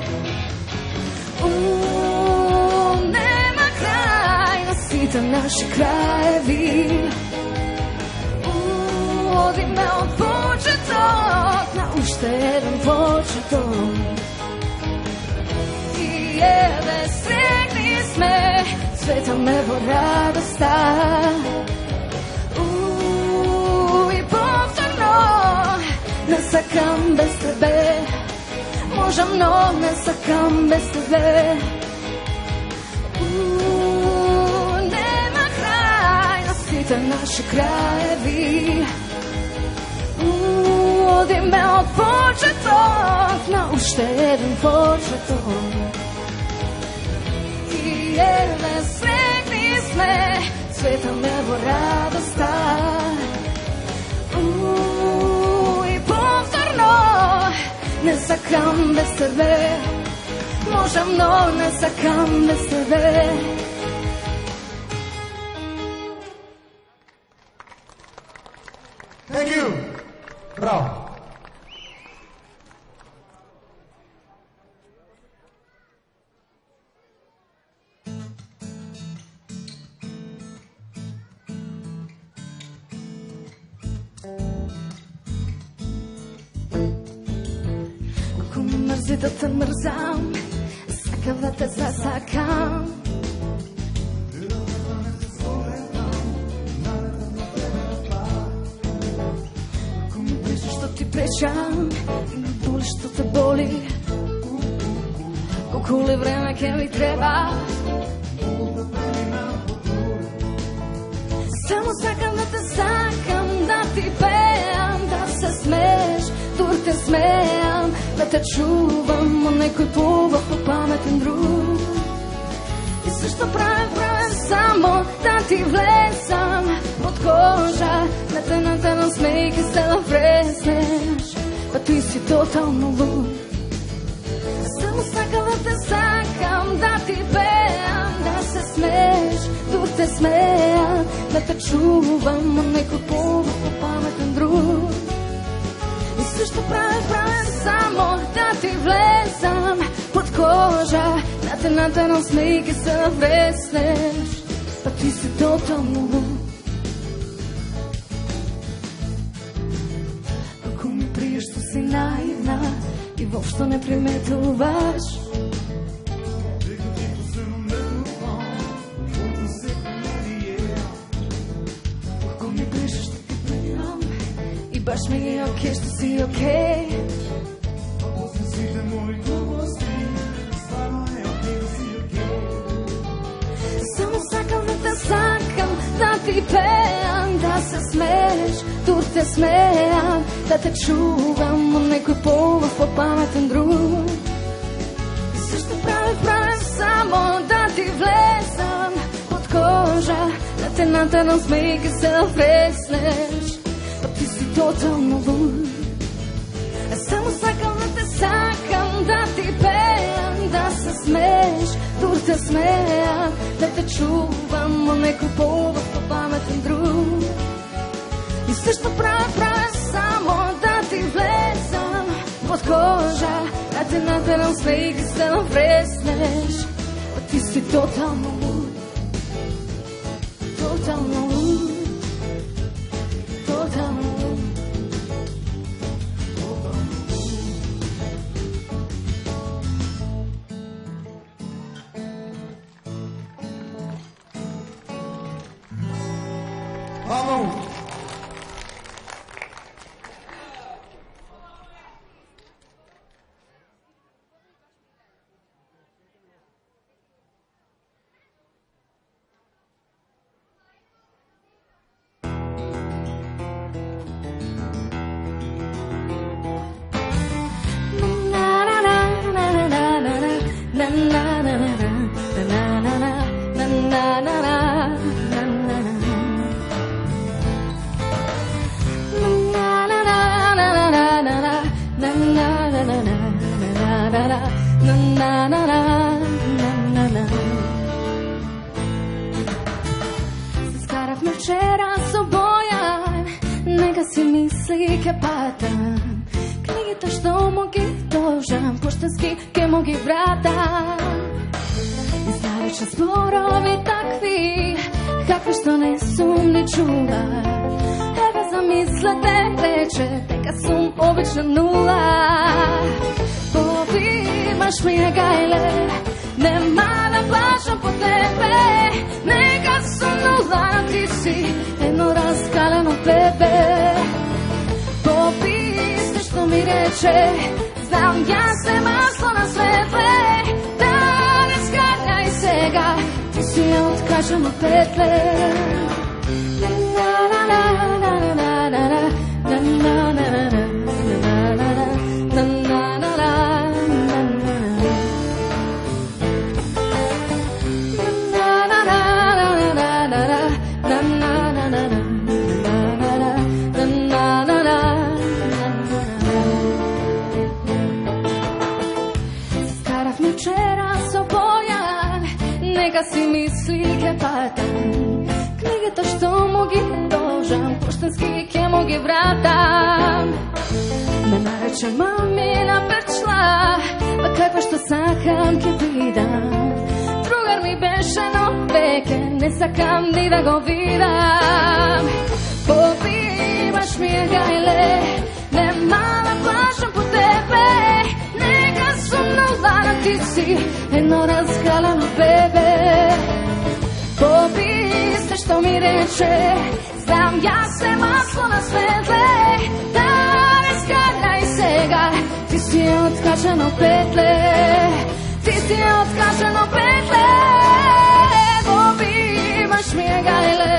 Nema kraj, nasita naši krajevi. Vodi me od početok, na uštedan početok. I jede sretni sme, sveta nebo radosta. I povtorno, ne sakam bez tebe. Možem, no ne sakam bez tebe. Nema kraj, nasite naši krajevi. Vodi me od početok, na uštedan početok. I jede sretni sme, sveta nebo radosta. I povtorno, ne sakam bez tebe. Možem, no ne sakam bez tebe. Thank you. Bravo. Kako me mrzi da te mrzam, sakav da te zasakam. Kako me briže što ti pričam i me boli što te boli. Koliko li vreme ke mi treba. Samo sakam da te sakam, da ti pejam, da se smeješ, dur te smejam, da te čuvam od nekoj pljuva po pametan drug. I sve što pravim samo da ti vlezam pod koža, na te nam smejke stela vrezneš, pa ti si totalno lud. Samo sakam da te sakam, da ti pevam, da se smeješ, dur te smejam, da te čuvam od nekoj pljuva po pametan drug. I sve što pravim samo da ti vlezam pod koža, na te nam smejke se navresneš, pa ti si totalno lud. Ako mi priješ što si naivna i uopšto ne primetuvaš, ako mi priješ što ti plivam i baš mi je okej što si okej, osim svite moji gluposti, stvarno je okej da si okej. Samo sakam da te sakam, da ti pevam, da se smeješ, dur te smejam, da te čuvam od nekoj pljuva po pametan drug. I sve što pravim samo da ti vlezam pod koža, na te nam smejke se navresneš, pa ti si totalno lud. Samo sakam da te sakam, da ti pevam, da se smeješ, dur te smejam, da te čuvam od nekoj pljuva po pametan drug. I sve što pravim samo da ti vlezam pod koža, na te nam smejke se navresneš, pa ti si totalno lud. Totalno lud. Totalno lud. Alo! Скарахме вчера с обоя, нека си мисли ке патам, книгите што му ги должам, поштенски ке му ги вратам. Изнајче спорови такви, какви што не сум ни чула. Еве замислете рече, дека сум обична нула. Побиваш ми е гајле, нема да плашам по тебе, нека сум нула, ти си едно раскалено бебе. Побисте што ми рече, знам јас се масло на светле, да не скањај сега, ти си е откажано петле. Скаравме вчера со боја, нека си мисли ке патам, книгите што му ги должам, поштенски ке му ги вратам. Ме нарече мамина перчла, па каква што сакам ке видам. Другар ми беше, но веќе не сакам ни да го видам. Побиваш ми е гајле, нема да плашам по тебе, нека сум нула, ти си едно разгалено бебе. Побисте што ми рече, знам јас се масло на светле, да не скањај сега, ти си е откачено петле, ти си е откачено петле. Побиваш ми е гајле,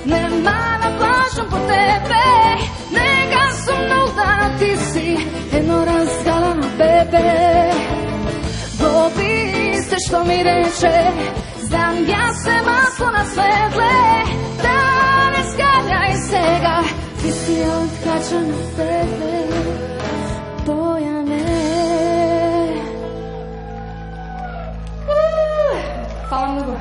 нема да плашам по тебе, нека сум нула, ти си едно разгалено бебе. tebe. Bobi ste što mi reče, znam ja se maslo na svetle, da ne skaljaj sega, ti si otkačan na sebe, Bojane. Hvala mnogo.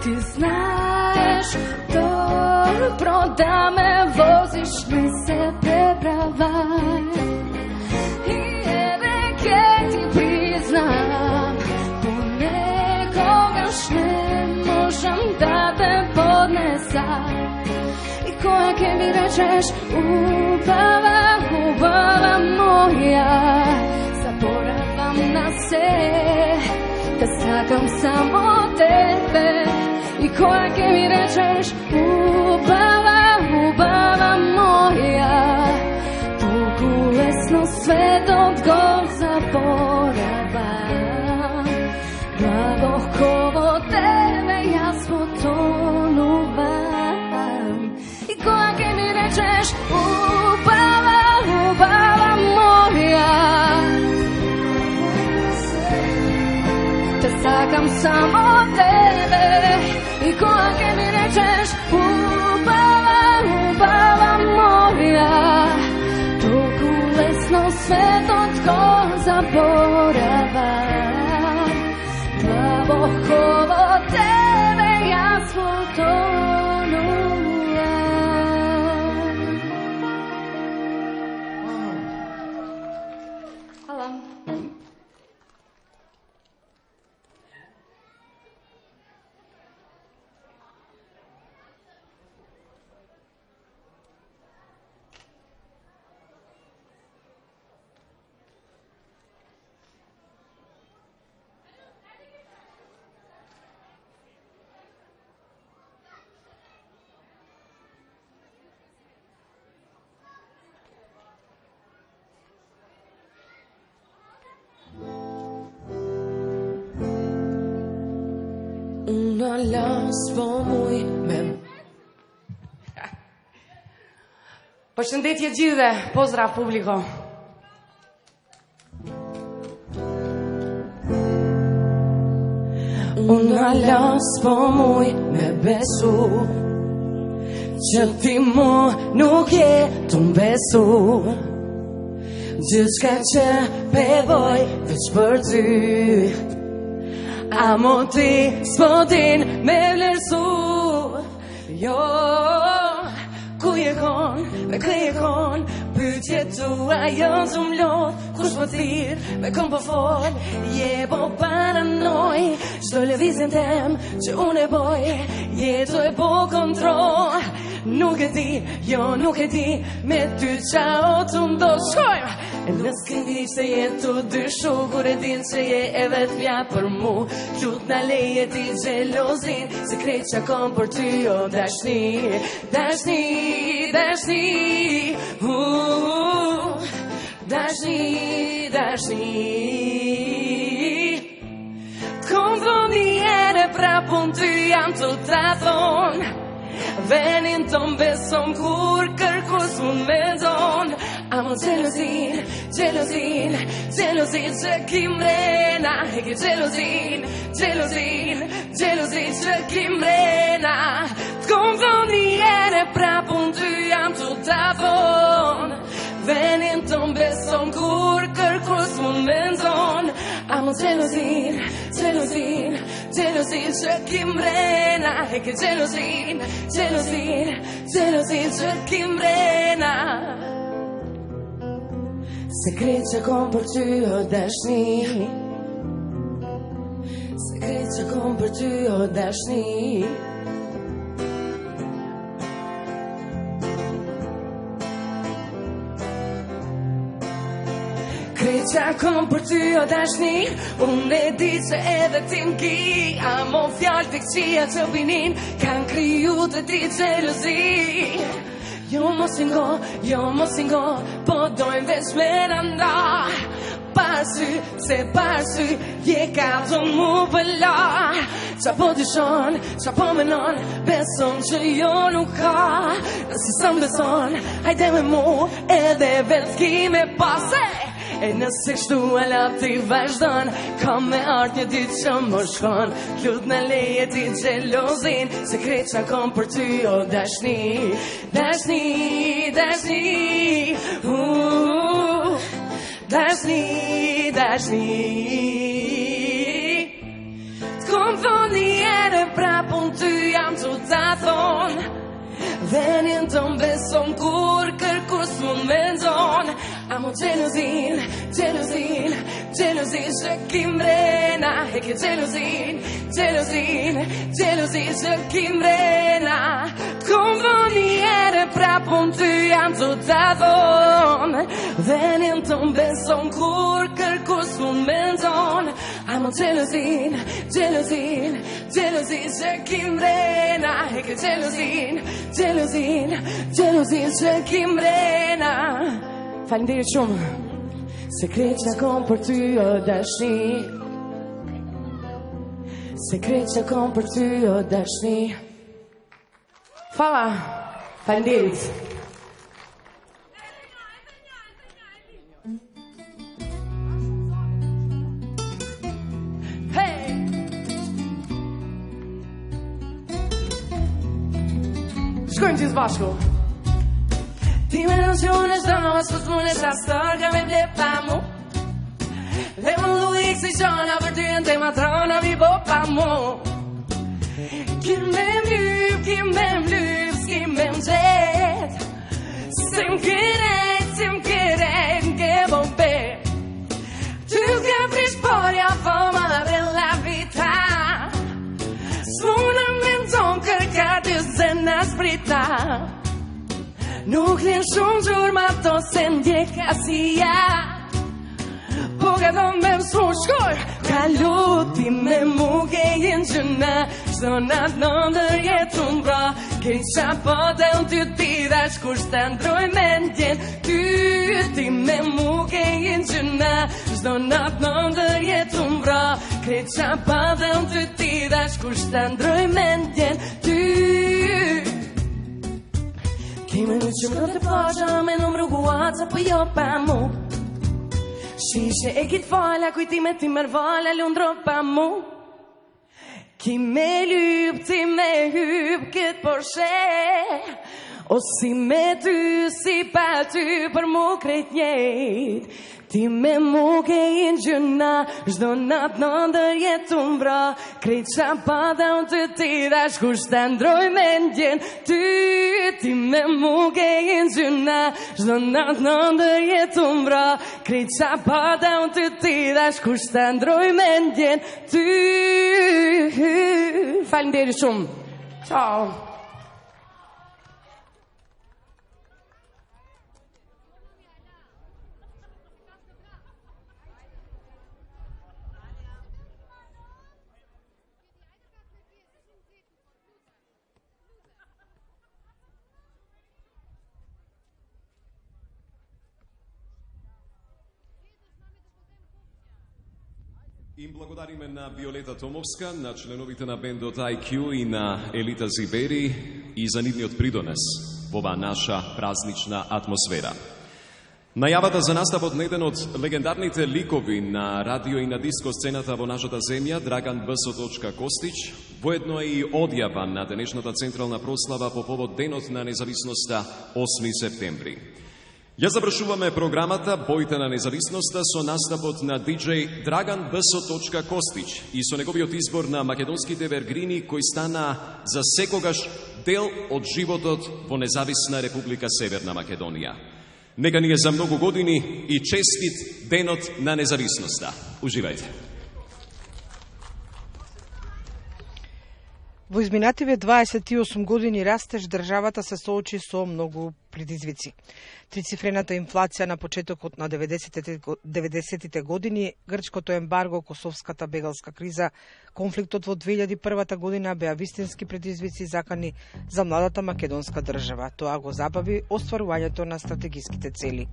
Ti znaš dobro da me voziš, mi se prepravaj. I uvek ti priznam, ponekogaš ne možem da te podnesam. I koja ke mi rečeš, ubava, ubava moja, zaboravam na se, da sakam samo tebe. I koja ke mi rečeš, ubava, ubava moja, bolesno sve dok zaboravam. Glavokovo tebe ja spotonuvam. I koja ke mi rečeš, ubava, ubava moja, te sakam samo tebe. I koja ke mi rečeš, ubava, ubava moja, toku lesno sveto tko zaboravam. Glavokovo tebe ja spotonuvam. Hvala. Una laspo muj me. Përshëndetje gjithëve, pozdrav publiko. Una laspo muj me besu, që ti mu nuk je të mbesu. Gjithçka që pevoj veç për ty, a mo ti s'po din me vlerësu. Jo, ku je kon, me kë je kon, pyetje tua janë të mlodh. Kush po thirr, me këm po fol, je po paranoj. Çdo lëvizjen tem që unë e boj, jetoj po kontroll. Nuk e di, jo nuk e di, me ty qa o të ndoshkojmë. E nësë këndi se jetu dyshu, kur e din që je e vetë vja për mu. Qut në leje ti gjelozin, se krejt që kom për ty o dashni. Dashni, dashni, dashni, dashni. Kom dhoni ere prapun ty jam të ta thonë. Venin ton besom kur kërkus mund me don. Amo gelozin, gelozin, gelozin që ki mrena. E ke gelozin, gelozin, gelozin që ki mrena. T'kom dhoni ere prapun ty jam të ta thonë. Venin ton besom kur kërkus mund me don. Amo gelozin, gelozin, gelozin që ki mrena. E ke gelozin, gelozin, gelozin që ki mrena. Sekret që kom për ty o dashni. Sekret që kom për ty o dashni. Sekret që kom për ty o dashni. Unë e di që edhe ti m'ki. Amo fjallë të këqia që binin kanë kriju të ti gjelozi. Jo mos ingo, po dojmë veç me randa. Pasy, se pasy, je ka të mu pëlla. Qa po dyshon, qa po menon, beson që jo nuk ka. Nësi sëm beson, hajde me mu, edhe vetë ki me pase. E nëse kështu ala ti vazhdon, ka me art një ditë që më shkon. Lut në leje ti gjelozin, sekret që kom për ty o dashni. Dashni, dashni, dashni, dashni. T'kom thoni ere prapun ty jam të ta thonë. Venin të mbeson kur kërkus mund me ndonë. Amo gelozin, gelozin, gelozin që ki mrena. E ke gelozin, gelozin, gelozin që ki mrena. T'kom dhoni ere prapun ty jam të ta thonë. Venin të mbeson kur kërkus mund me ndonë. Amo gelozin, gelozin, gelozin që ki mrena. E ke gelozin, gelozin, gelozin që ki mrena. Falenderit shumë. Sekret që kom për ty o dashni. Sekret që kom për ty o dashni. Fala. Falenderit. Hey! Shkojmë që zbashku. Ti me nëqune shdo në së s'mune qa stor ka me ble pa mu. Dhe më lu ik si qona për ty në te matrona vi bo pa mu. Ki me mlyp, s'ki me mqet. Si m'keret, n'ke bo bet. Ty s'ka prish porja foma dhe la vita. S'muna me n'ton kërka ty zena sprita. Nuk len shumë gjurma to se ndjeka si ja. Po ka do me m'su shkoj, ka luti me mu kejin gjëna. Shdo natë në ndër jetu mbra, kej qa po të unë ty ti dash kur shtë ndroj me ndjen. Ty ti me mu kejin gjëna. Shdo natë në ndër jetu mbra, kej qa po të unë ty ti dash kur shtë ndroj me ndjen. Ty kime në që më do të pasha me në mruguaca për jo pa mu. Shishe e kitë fala, kujtime ti mërvala, lundro pa mu. Kime lyp, ti me hyp, këtë porshe. O si me ty, si pa ty, për mu krejt njejt. Ti me mu kejin gjëna, zdo natë në ndër jetu mbra. Krejt qa pa dhe unë të ti dash kur shtë ndroj me ndjen. Ti me mu kejin gjëna, zdo natë në ndër jetu mbra. Krejt qa pa dhe unë të ti dash kur shtë ndroj me ndjen. Falenderit shumë. Ciao. Им благодариме на Виолета Томовска, на членовите на бендот IQ и на Елита Зибери и за нивниот придонес во оваа наша празнична атмосфера. Најавата за наставот на еден од легендарните ликови на радио и на диско сцената во нашата земја, Драган Б.С. Костич, воедно е и одјава на денешната централна прослава по повод Денот на независноста 8 септември. Ја завршуваме програмата Боите на независноста со наставот на диџеј Драган Б.С. Костич и со неговиот избор на македонските вергрини кои стана за секогаш дел од животот во независна Република Северна Македонија. Нека ни е за многу години и честит Денот на независноста. Уживајте. Во изминативе 28 години растеж државата се соочи со многу предизвици. Трицифрената инфлација на почетокот на 90-тите години, грчкото ембарго, косовската бегалска криза, конфликтот во 2001 година беа вистински предизвици закани за младата македонска држава. Тоа го забави остварувањето на стратегиските цели.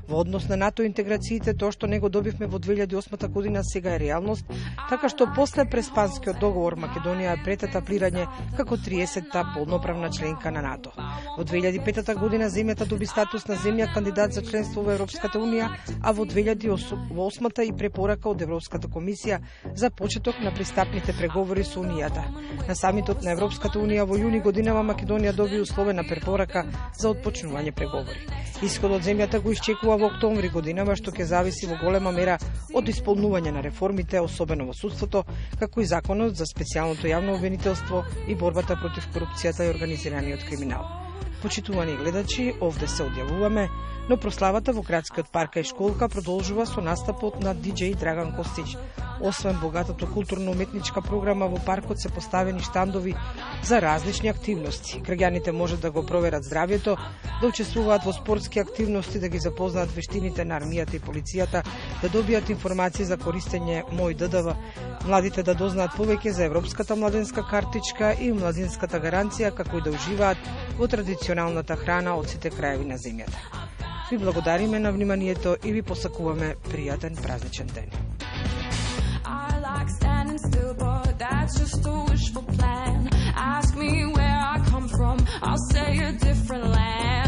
Во однос на НАТО интеграциите, тоа што него добивме во 2008 година сега е реалност, така што после преспанскиот договор Македонија е пред етаплирање како 30-та полноправна членка на НАТО. Во 2005 година земјата доби статус на земја кандидат за членство во Европската Унија, а во 2008 и препорака од Европската комисија за почеток на пристапните преговори со Унијата. На самитот на Европската Унија во јуни годинава Македонија доби условена препорака за отпочнување преговори. Исходот земјата го исчекува во октомври годинава, што ќе зависи во голема мера од исполнување на реформите, особено во судството, како и законот за специјалното јавно обвинителство и борбата против корупцијата и организираниот криминал. Почитувани гледачи, овде се одјавуваме, но прославата во градскиот парк и школка продолжува со настапот на диџеј Драган Костич. Освен богатата културно-уметничка програма, во паркот се поставени штандови за различни активности. Граѓаните можат да го проверат здравјето, да учествуваат во спортски активности, да ги запознаат вештините на армијата и полицијата, да добијат информации за користење Мој ДДВ, младите да дознаат повеќе за Европската младенска картичка и младинската гаранција, како и да уживаат во традиционалната храна од сите краеви на земјата. Ви благодариме на вниманието и ви посакуваме пријатен празничен ден. I like standing still, but that's just a wishful plan. Ask me where I come from, I'll say a different land.